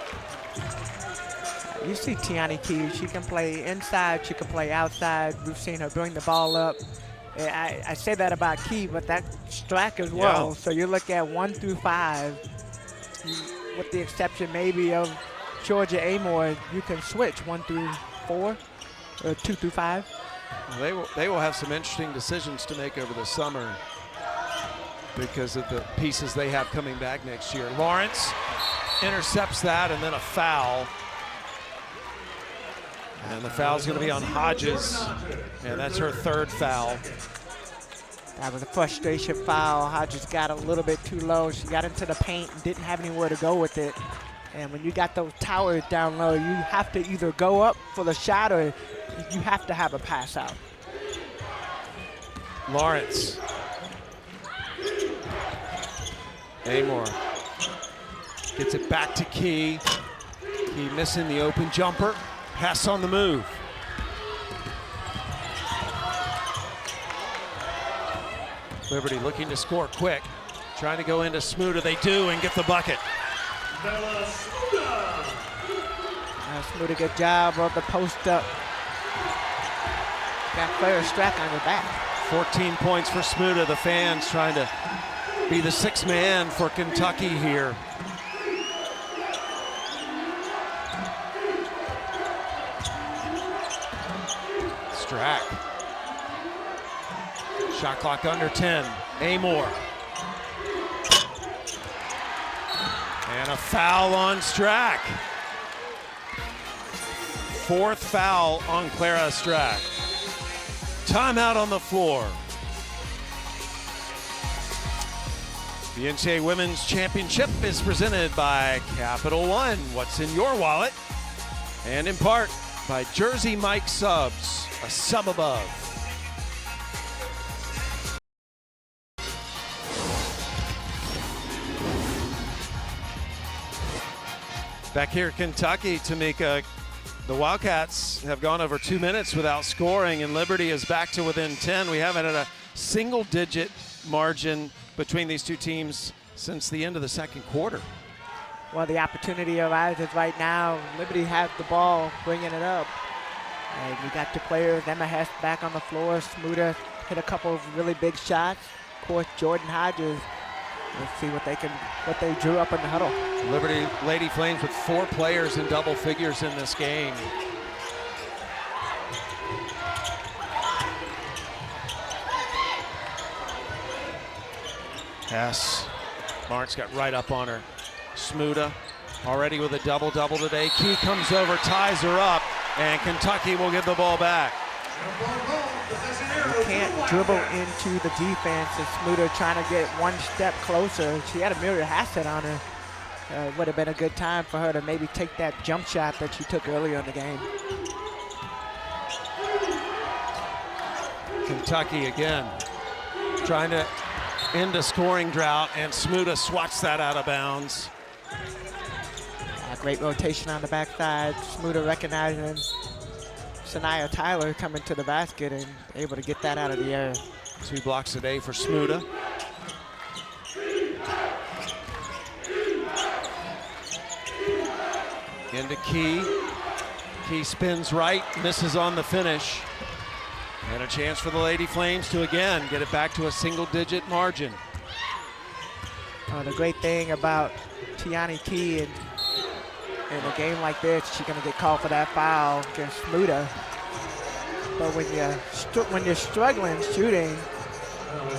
S2: You see Tiani Key, she can play inside, she can play outside. We've seen her bring the ball up. I say that about Key, but that Strack as well.
S1: Yeah.
S2: So you look at 1 through 5, with the exception maybe of Georgia Amore, you can switch 1 through 4 or 2 through 5.
S1: They will have some interesting decisions to make over the summer because of the pieces they have coming back next year. Lawrence intercepts that, and then a foul. And the foul's going to be on Hodges, and that's her 3rd foul.
S2: That was a frustration foul. Hodges got a little bit too low. She got into the paint and didn't have anywhere to go with it. And when you got those towers down low, you have to either go up for the shot or you have to have a pass out.
S1: Lawrence. Amore gets it back to Key. Key missing the open jumper. Pass on the move. Liberty looking to score quick. Trying to go into Smuda. They do and get the bucket.
S2: Smuda, good job of the post up. Got Claire Strack on her back.
S1: 14 points for Smuda. The fans trying to be the 6th man for Kentucky here. Strack. Shot clock under 10. Amore. And a foul on Strack. 4th foul on Clara Strack. Timeout on the floor. The NCAA Women's Championship is presented by Capital One. What's in your wallet? And in part by Jersey Mike Subs, a sub above. Back here, Kentucky, Tamika. The Wildcats have gone over 2 minutes without scoring, and Liberty is back to within 10. We haven't had a single-digit margin between these two teams since the end of the 2nd quarter.
S2: Well, the opportunity arises right now. Liberty has the ball, bringing it up. And we got the players. Emma Hess back on the floor. Smuda hit a couple of really big shots. Of course, Jordan Hodges. Let's see what they drew up in the huddle.
S1: Liberty Lady Flames with 4 players in double figures in this game. Hess. Lawrence got right up on her. Smuda already with a double-double today. Key comes over, ties her up, and Kentucky will give the ball back.
S2: You can't dribble into the defense, and Smuda trying to get 1 step closer. She had a Muriel Hassett on her. It would have been a good time for her to maybe take that jump shot that she took earlier in the game.
S1: Kentucky again trying to end a scoring drought, and Smuda swats that out of bounds.
S2: Great rotation on the backside. Smuda recognizing Sanaya Tyler coming to the basket and able to get that out of the air.
S1: 2 blocks a day for Smuda. Into Key. Key spins right, misses on the finish. And a chance for the Lady Flames to again get it back to a single-digit margin.
S2: The great thing about Tiani Key in a game like this, she's going to get called for that foul against Smuda. But when you're struggling shooting,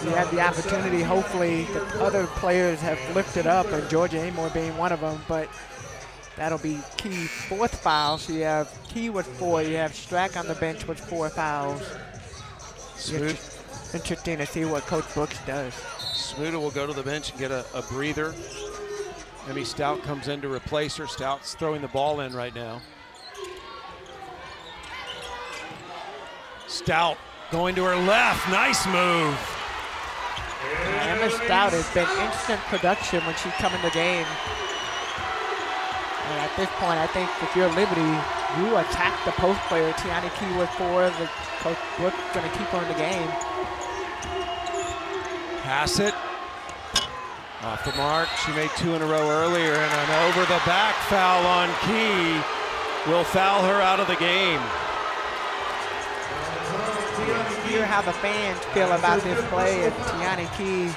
S2: you have the opportunity. Hopefully, the other players have lifted up, and Georgia Amore being one of them. But that'll be Key's 4th foul. So you have Key with 4. You have Strack on the bench with 4 fouls. Interesting to see what Coach Brooks does.
S1: Smuda will go to the bench and get a breather. Emmy Stout comes in to replace her. Stout's throwing the ball in right now. Stout going to her left. Nice move.
S2: Emma Stout has been instant production when she's come in the game. And at this point, I think if you're Liberty, you attack the post player. Tiani Key with 4. The Coach Brooks going to keep her in the game.
S1: Pass it. Off the mark, she made 2 in a row earlier, and an over-the-back foul on Key will foul her out of the game.
S2: Hear how the fans feel about this play of Tiani Key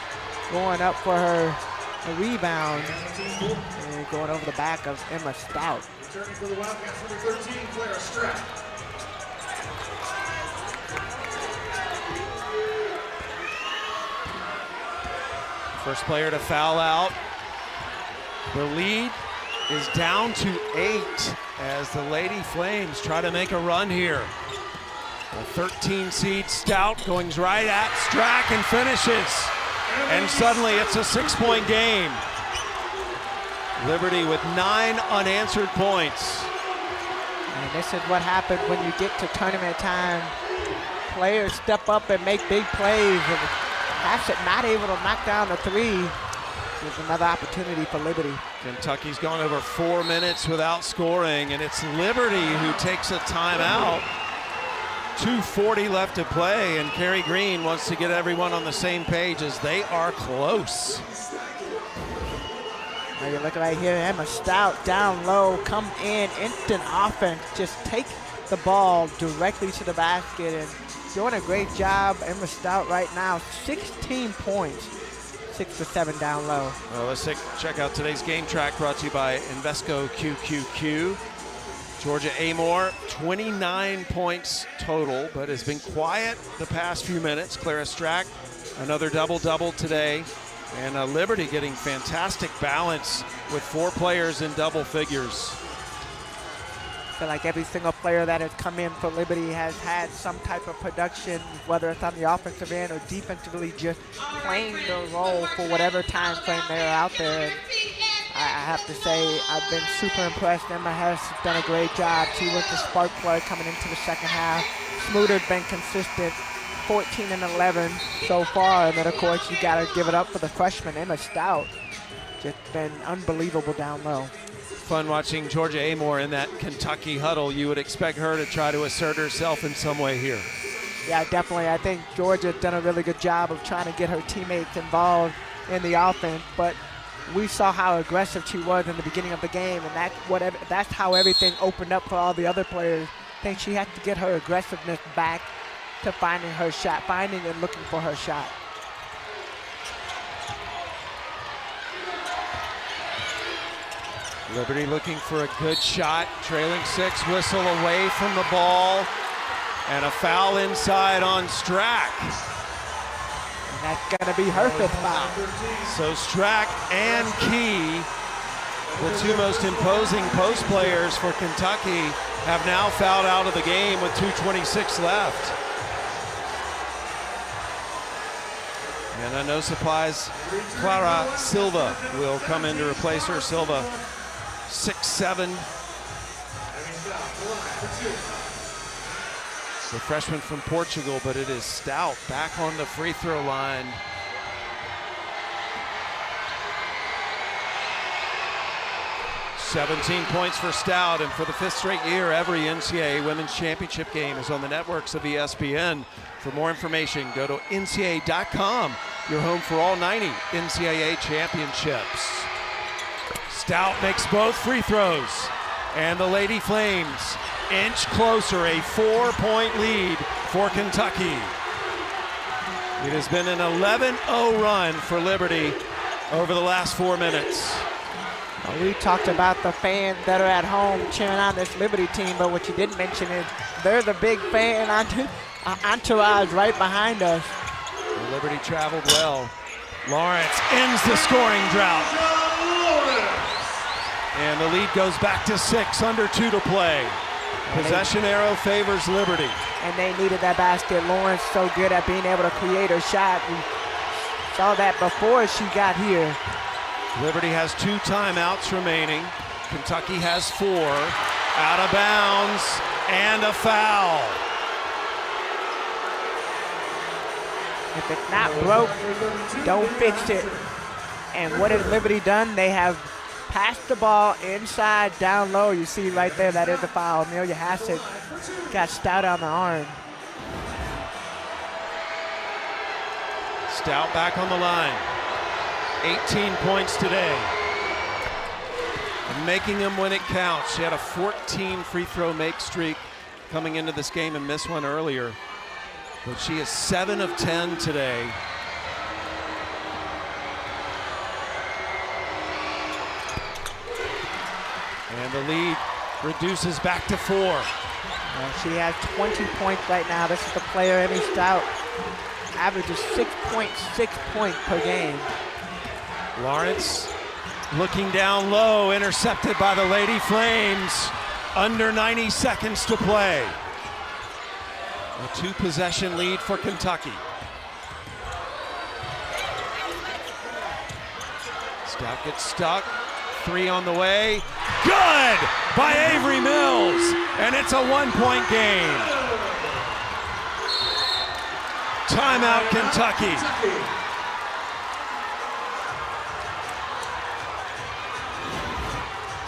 S2: going up for her rebound and going over the back of Emma Stout.
S3: Returning for the Wildcats, number 13, Clara Strack.
S1: First player to foul out. The lead is down to 8 as the Lady Flames try to make a run here. A 13 seed Stout going right at Strack and finishes. And suddenly it's a 6-point game. Liberty with 9 unanswered points.
S2: And this is what happens when you get to tournament time. Players step up and make big plays. And Bassett not able to knock down the 3. There's another opportunity for Liberty.
S1: Kentucky's gone over 4 minutes without scoring, and it's Liberty who takes a timeout. 2:40 left to play, and Carrie Green wants to get everyone on the same page as they are close.
S2: Now you look right here, Emma Stout down low, come in, instant offense, just take the ball directly to the basket and doing a great job. Emma Stout right now, 16 points, 6 to 7 down low.
S1: Well, let's check out today's game track brought to you by Invesco QQQ. Georgia Amore, 29 points total, but has been quiet the past few minutes. Clara Strack, another double-double today. And Liberty getting fantastic balance with 4 players in double figures.
S2: I feel like every single player that has come in for Liberty has had some type of production, whether it's on the offensive end or defensively, just playing their role for whatever time frame they're out there. And I have to say, I've been super impressed. Emma has done a great job. She was the spark plug coming into the second half. Smoother's been consistent, 14 and 11 so far. And then, of course, you got to give it up for the freshman, Emma Stout. Just been unbelievable down low.
S1: Fun watching Georgia Amore in that Kentucky huddle. You would expect her to try to assert herself in some way here.
S2: Yeah, definitely. I think Georgia's done a really good job of trying to get her teammates involved in the offense, but we saw how aggressive she was in the beginning of the game, and that's how everything opened up for all the other players. I think she had to get her aggressiveness back to finding her shot, finding and looking for her shot.
S1: Liberty looking for a good shot, trailing 6, whistle away from the ball, and a foul inside on Strack.
S2: And that's gonna be her 5th foul.
S1: So Strack and Key, the 2 most imposing post players for Kentucky, have now fouled out of the game with 2:26 left. And no surprise, Clara Silva will come in to replace her. Silva, 6'7". The freshman from Portugal, but it is Stout back on the free throw line. "17 points for Stout, and for the 5th straight year, every NCAA Women's Championship game is on the networks of ESPN. For more information, go to NCAA.com, your home for all 90 NCAA championships. Stout makes both free throws, and the Lady Flames inch closer, a 4-point lead for Kentucky. It has been an 11-0 run for Liberty over the last 4 minutes.
S2: We talked about the fans that are at home cheering on this Liberty team, but what you didn't mention is they're the big fan entourage right behind us.
S1: The Liberty traveled well. Lawrence ends the scoring drought. And the lead goes back to 6, under 2 to play. Possession arrow favors Liberty.
S2: And they needed that basket. Lawrence so good at being able to create her shot. We saw that before she got here.
S1: Liberty has 2 timeouts remaining. Kentucky has 4. Out of bounds and a foul.
S2: If it's not broke, don't fix it. And what has Liberty done? They have passed the ball inside, down low. You see right there, that is a foul. Amelia Hassett got Stout on the arm.
S1: Stout back on the line. 18 points today. And making them when it counts. She had a 14 free throw make streak coming into this game and missed one earlier. But she is 7 of 10 today. And the lead reduces back to 4.
S2: She has 20 points right now. This is the player Emmy Stout. Averages 6.6 points per game. Lawrence
S1: Looking down low, intercepted by the Lady Flames. Under 90 seconds to play. A 2-possession lead for Kentucky. Stout gets stuck. 3 on the way. Good by Avery Mills. And it's a 1-point game. Timeout, Kentucky.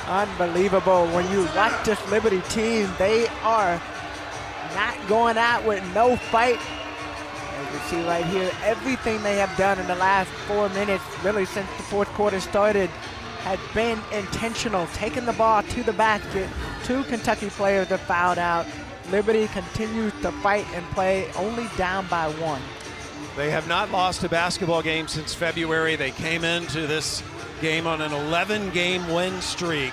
S2: Unbelievable. When you watch this Liberty team, they are not going out with no fight. As you see right here, everything they have done in the last 4 minutes, really since the fourth quarter started, has been intentional, taking the ball to the basket. 2 Kentucky players are fouled out. Liberty continues to fight and play, only down by 1.
S1: They have not lost a basketball game since February. They came into this game on an 11-game win streak.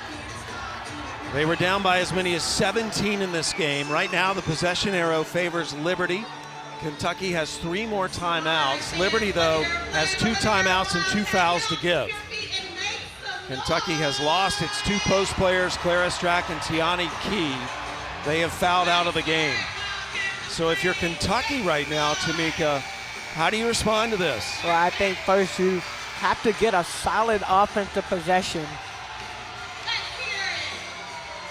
S1: They were down by as many as 17 in this game. Right now, the possession arrow favors Liberty. Kentucky has 3 more timeouts. Liberty, though, has 2 timeouts and 2 fouls to give. Kentucky has lost its 2 post players, Clara Strack and Tiani Key. They have fouled out of the game. So if you're Kentucky right now, Tamika, how do you respond to this?
S2: Well, I think first you have to get a solid offensive possession.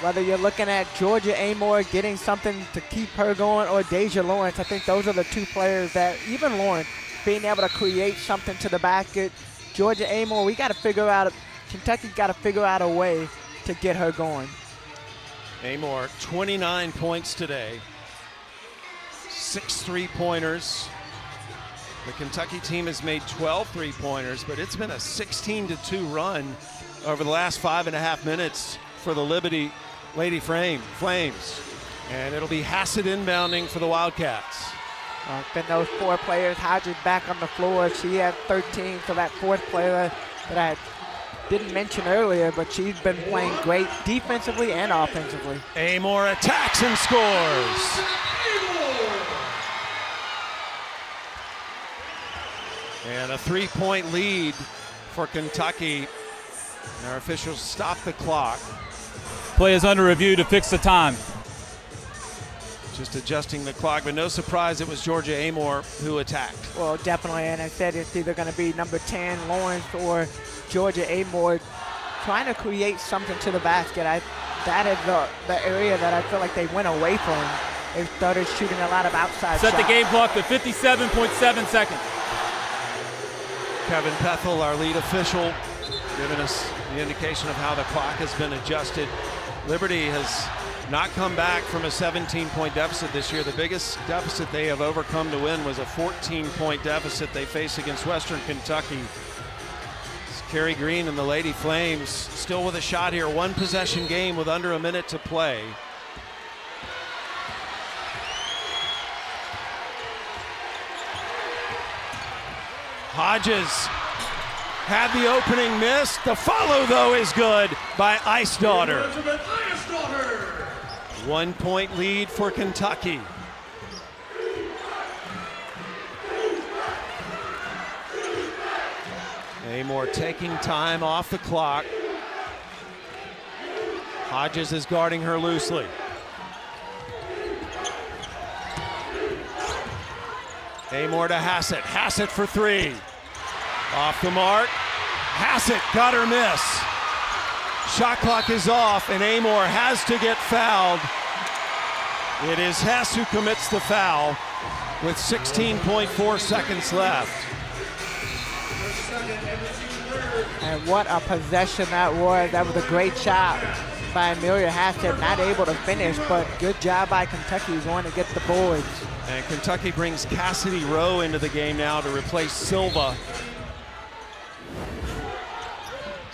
S2: Whether you're looking at Georgia Amore getting something to keep her going or Deja Lawrence, I think those are the 2 players that, even Lawrence, being able to create something to the basket. Georgia Amore, Kentucky's got to figure out a way to get her going.
S1: Amore, 29 points today. 6 3-pointers. The Kentucky team has made 12 3-pointers, but it's been a 16-2 run over the last 5.5 minutes for the Lady Flames. And it'll be Hassett inbounding for the Wildcats.
S2: Then those 4 players, Hodges back on the floor. She had 13, so that 4th player that I didn't mention earlier, but she's been playing great defensively and offensively.
S1: Amore attacks and scores. And a 3-point lead for Kentucky. And our officials stop the clock.
S5: Play is under review to fix the time.
S1: Just adjusting the clock, but no surprise it was Georgia Amore who attacked.
S2: Well, definitely, and I said it's either going to be number 10, Lawrence, or Georgia Amore trying to create something to the basket. That is the area that I feel like they went away from. They started shooting a lot of outside
S5: Set
S2: shots.
S5: the game clock to 57.7 seconds.
S1: Kevin Pethel, our lead official, giving us the indication of how the clock has been adjusted. Liberty has not come back from a 17-point deficit this year. The biggest deficit they have overcome to win was a 14-point deficit they faced against Western Kentucky. It's Kerry Green and the Lady Flames still with a shot here. 1-possession game with under a minute to play. Hodges had the opening miss. The follow, though, is good by Ice Daughter. 1-point lead for Kentucky. Amore taking time off the clock. Hodges is guarding her loosely. Amore to Hassett. Hassett for 3. Off the mark. Hassett got her miss. Shot clock is off, and Amore has to get fouled. It is Hess who commits the foul with 16.4 seconds left.
S2: And what a possession that was. That was a great shot by Amelia Hassett. Not able to finish, but good job by Kentucky going to get the boards.
S1: And Kentucky brings Cassidy Rowe into the game now to replace Silva.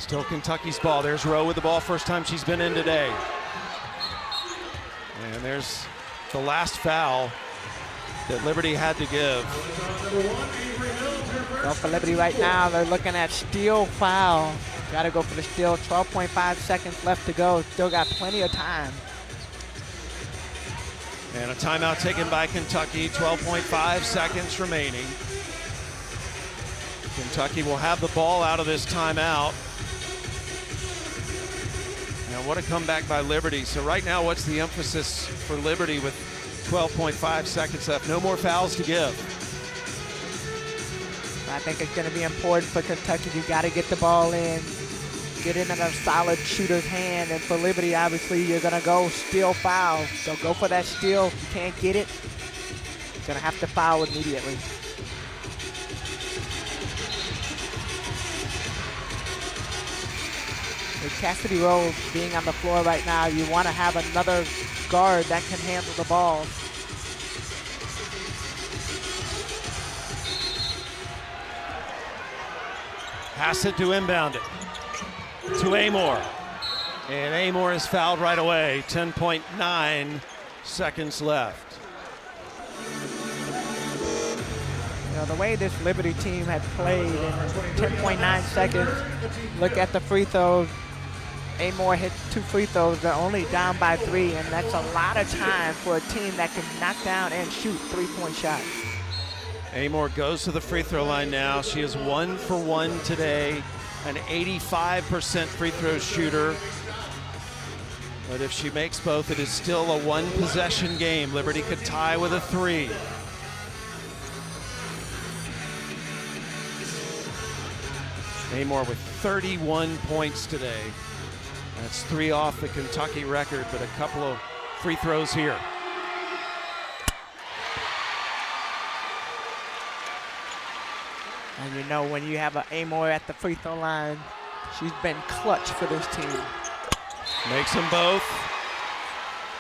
S1: Still Kentucky's ball. There's Rowe with the ball. First time she's been in today. And there's the last foul that Liberty had to give.
S2: Go for Liberty right now. They're looking at steal foul. Got to go for the steal. 12.5 seconds left to go. Still got plenty of time.
S1: And a timeout taken by Kentucky. 12.5 seconds remaining. Kentucky will have the ball out of this timeout. Now what a comeback by Liberty. So right now, what's the emphasis for Liberty with 12.5 seconds left? No more fouls to give.
S2: I think it's going to be important for Kentucky. You got to get the ball in, get it in a solid shooter's hand. And for Liberty, obviously, you're going to go steal foul. So go for that steal. If you can't get it, you're going to have to foul immediately. With Cassidy Rowe being on the floor right now, you want to have another guard that can handle the ball.
S1: Hassett to inbound it to Amor. And Amor is fouled right away. 10.9 seconds left.
S2: You know, the way this Liberty team had played in 10.9 seconds, look at the free throws. Amor hit 2 free throws. They're only down by 3, and that's a lot of time for a team that can knock down and shoot 3-point shots.
S1: Amor goes to the free throw line now. She is 1 for 1 today, an 85% free throw shooter. But if she makes both, it is still a 1-possession game. Liberty could tie with a 3. Amor with 31 points today. That's 3 off the Kentucky record, but a couple of free throws here.
S2: And you know, when you have an Amor at the free throw line, she's been clutch for this team.
S1: Makes them both.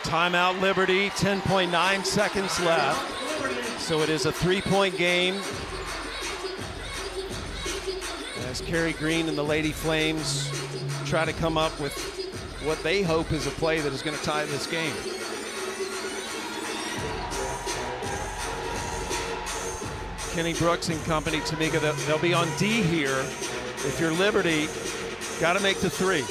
S1: Timeout Liberty, 10.9 seconds left. So it is a 3-point game. As Carrie Green and the Lady Flames try to come up with what they hope is a play that is going to tie this game. Kenny Brooks and company, Tamika, they'll be on D here. If you're Liberty, got to make the 3.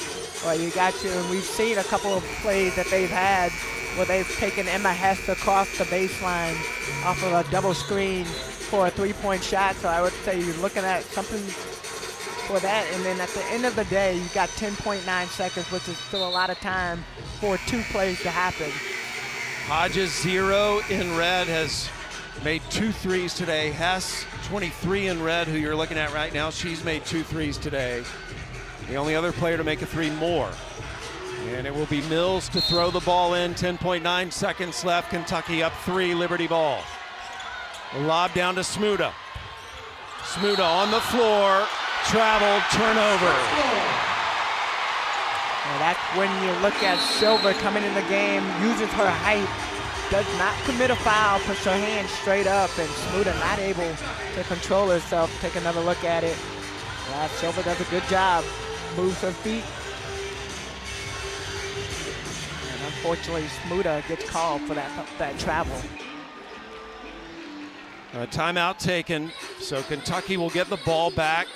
S2: Well, you got to, and we've seen a couple of plays that they've had where they've taken Emma Hess across the baseline off of a double screen for a 3-point shot. So I would say you're looking at something for that. And then at the end of the day, you got 10.9 seconds, which is still a lot of time for 2 plays to happen.
S1: Hodges, 0 in red, has made 2 threes today. Hess, 23 in red, who you're looking at right now, she's made 2 threes today. The only other player to make a 3 more. And it will be Mills to throw the ball in. 10.9 seconds left. Kentucky up 3, Liberty ball. A lob down to Smuda. Smuda on the floor, traveled, turnover.
S2: Now that's when you look at Silver coming in the game, uses her height, does not commit a foul, puts her hand straight up, and Smuda not able to control herself. Take another look at it. Silver does a good job, moves her feet. And unfortunately, Smuda gets called for that travel.
S1: A timeout taken, so Kentucky will get the ball back.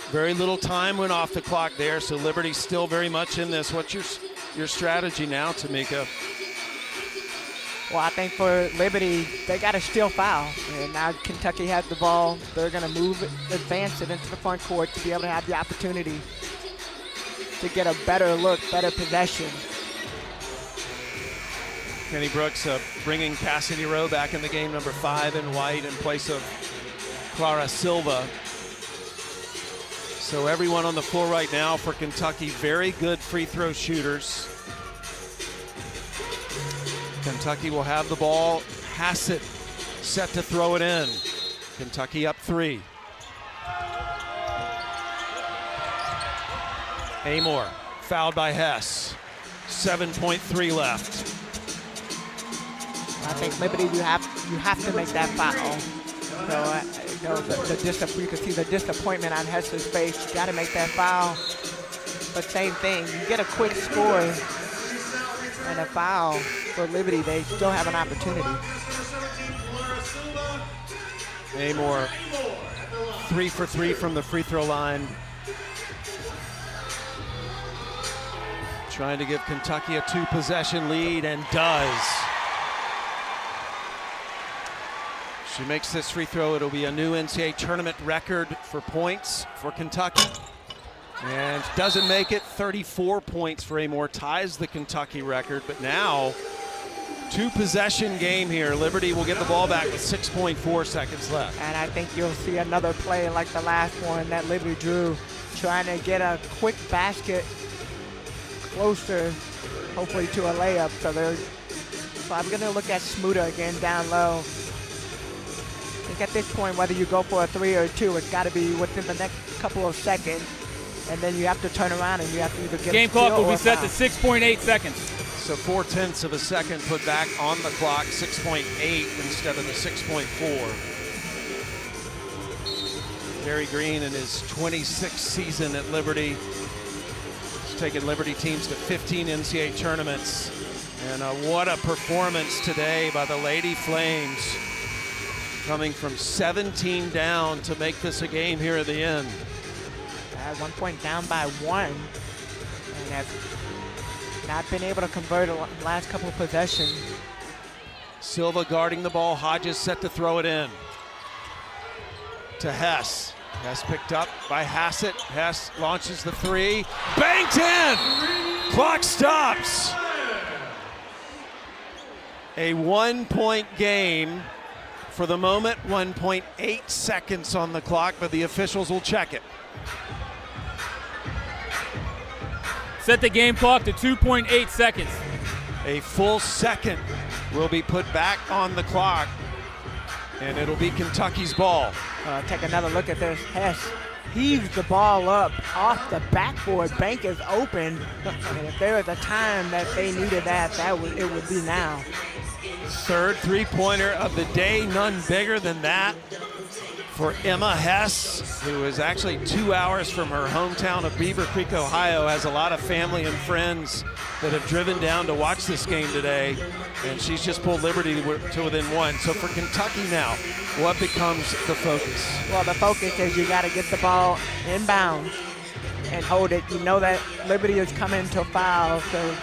S1: Very little time went off the clock there, so Liberty's still very much in this. What's your strategy now, Tamika?
S2: Well, I think for Liberty, they got to steal foul. And now Kentucky has the ball. They're going to advance it into the front court to be able to have the opportunity to get a better look, better possession.
S1: Kenny Brooks bringing Cassidy Rowe back in the game, number 5 in white, in place of Clara Silva. So everyone on the floor right now for Kentucky, very good free throw shooters. Kentucky will have the ball. Hassett set to throw it in. Kentucky up 3. Amor fouled by Hess. 7.3 left.
S2: I think Liberty, you have to make that foul. So you can see the disappointment on Hess's face. You got to make that foul. but same thing. You get a quick score and a foul for Liberty, they still have an opportunity.
S1: Amor 3 for 3 from the free throw line. Trying to give Kentucky a 2-possession lead, and does. She makes this free throw. It'll be a new NCAA tournament record for points for Kentucky. And doesn't make it. 34 points for Amor, ties the Kentucky record. But now, 2-possession game here. Liberty will get the ball back with 6.4 seconds left.
S2: And I think you'll see another play like the last one that Liberty drew, trying to get a quick basket closer, hopefully to a layup. So I'm going to look at Smuda again down low. I think at this point, whether you go for a 3 or a 2, it's got to be within the next couple of seconds. And then you have to turn around and you have to either get
S5: Game
S2: a steal
S5: clock will
S2: or
S5: be
S2: a
S5: set to
S2: foul.
S5: 6.8 seconds.
S1: So 0.4 of a second put back on the clock, 6.8 instead of the 6.4. Gary Green in his 26th season at Liberty. He's taken Liberty teams to 15 NCAA tournaments. And what a performance today by the Lady Flames, coming from 17 down to make this a game here at the end.
S2: At one point down by 1, and have not been able to convert the last couple of possessions.
S1: Silva guarding the ball. Hodges set to throw it in to Hess. Hess picked up by Hassett. Hess launches the 3. Banked in! Clock stops. A 1-point game for the moment. 1.8 seconds on the clock, but the officials will check it.
S5: Set the game clock to 2.8 seconds.
S1: A full second will be put back on the clock, and it'll be Kentucky's ball.
S2: Take another look at this. Hess heaves the ball up off the backboard. Bank is open, and if there was a time that they needed it would be now.
S1: Third three-pointer of the day, none bigger than that for Emma Hess, who is actually 2 hours from her hometown of Beaver Creek, Ohio, has a lot of family and friends that have driven down to watch this game today, and she's just pulled Liberty to within 1. So for Kentucky now, what becomes the focus?
S2: Well, the focus is you got to get the ball inbounds and hold it. You know that Liberty is coming to foul, so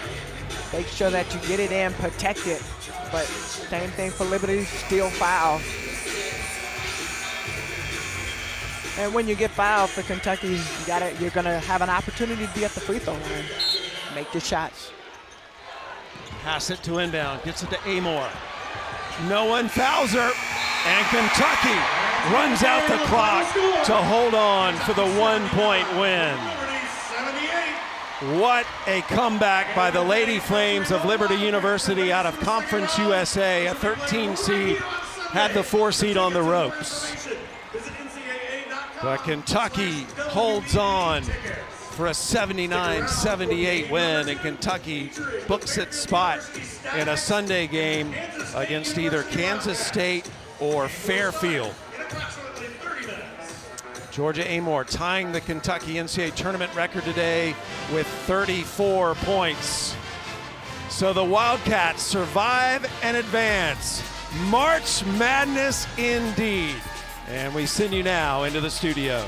S2: make sure that you get it in, protect it. But same thing for Liberty, steal foul. And when you get fouled for Kentucky, you're gonna have an opportunity to be at the free throw line. Make your shots.
S1: Pass it to inbound, gets it to Amor. No one fouls her, and Kentucky runs out the clock to hold on for the 1-point win. What a comeback by the Lady Flames of Liberty University out of Conference USA. A 13 seed had the 4 seed on the ropes. But Kentucky holds on for a 79-78 win, and Kentucky books its spot in a Sunday game against either Kansas State or Fairfield. Georgia Amor tying the Kentucky NCAA tournament record today with 34 points. So the Wildcats survive and advance. March Madness indeed. And we send you now into the studio.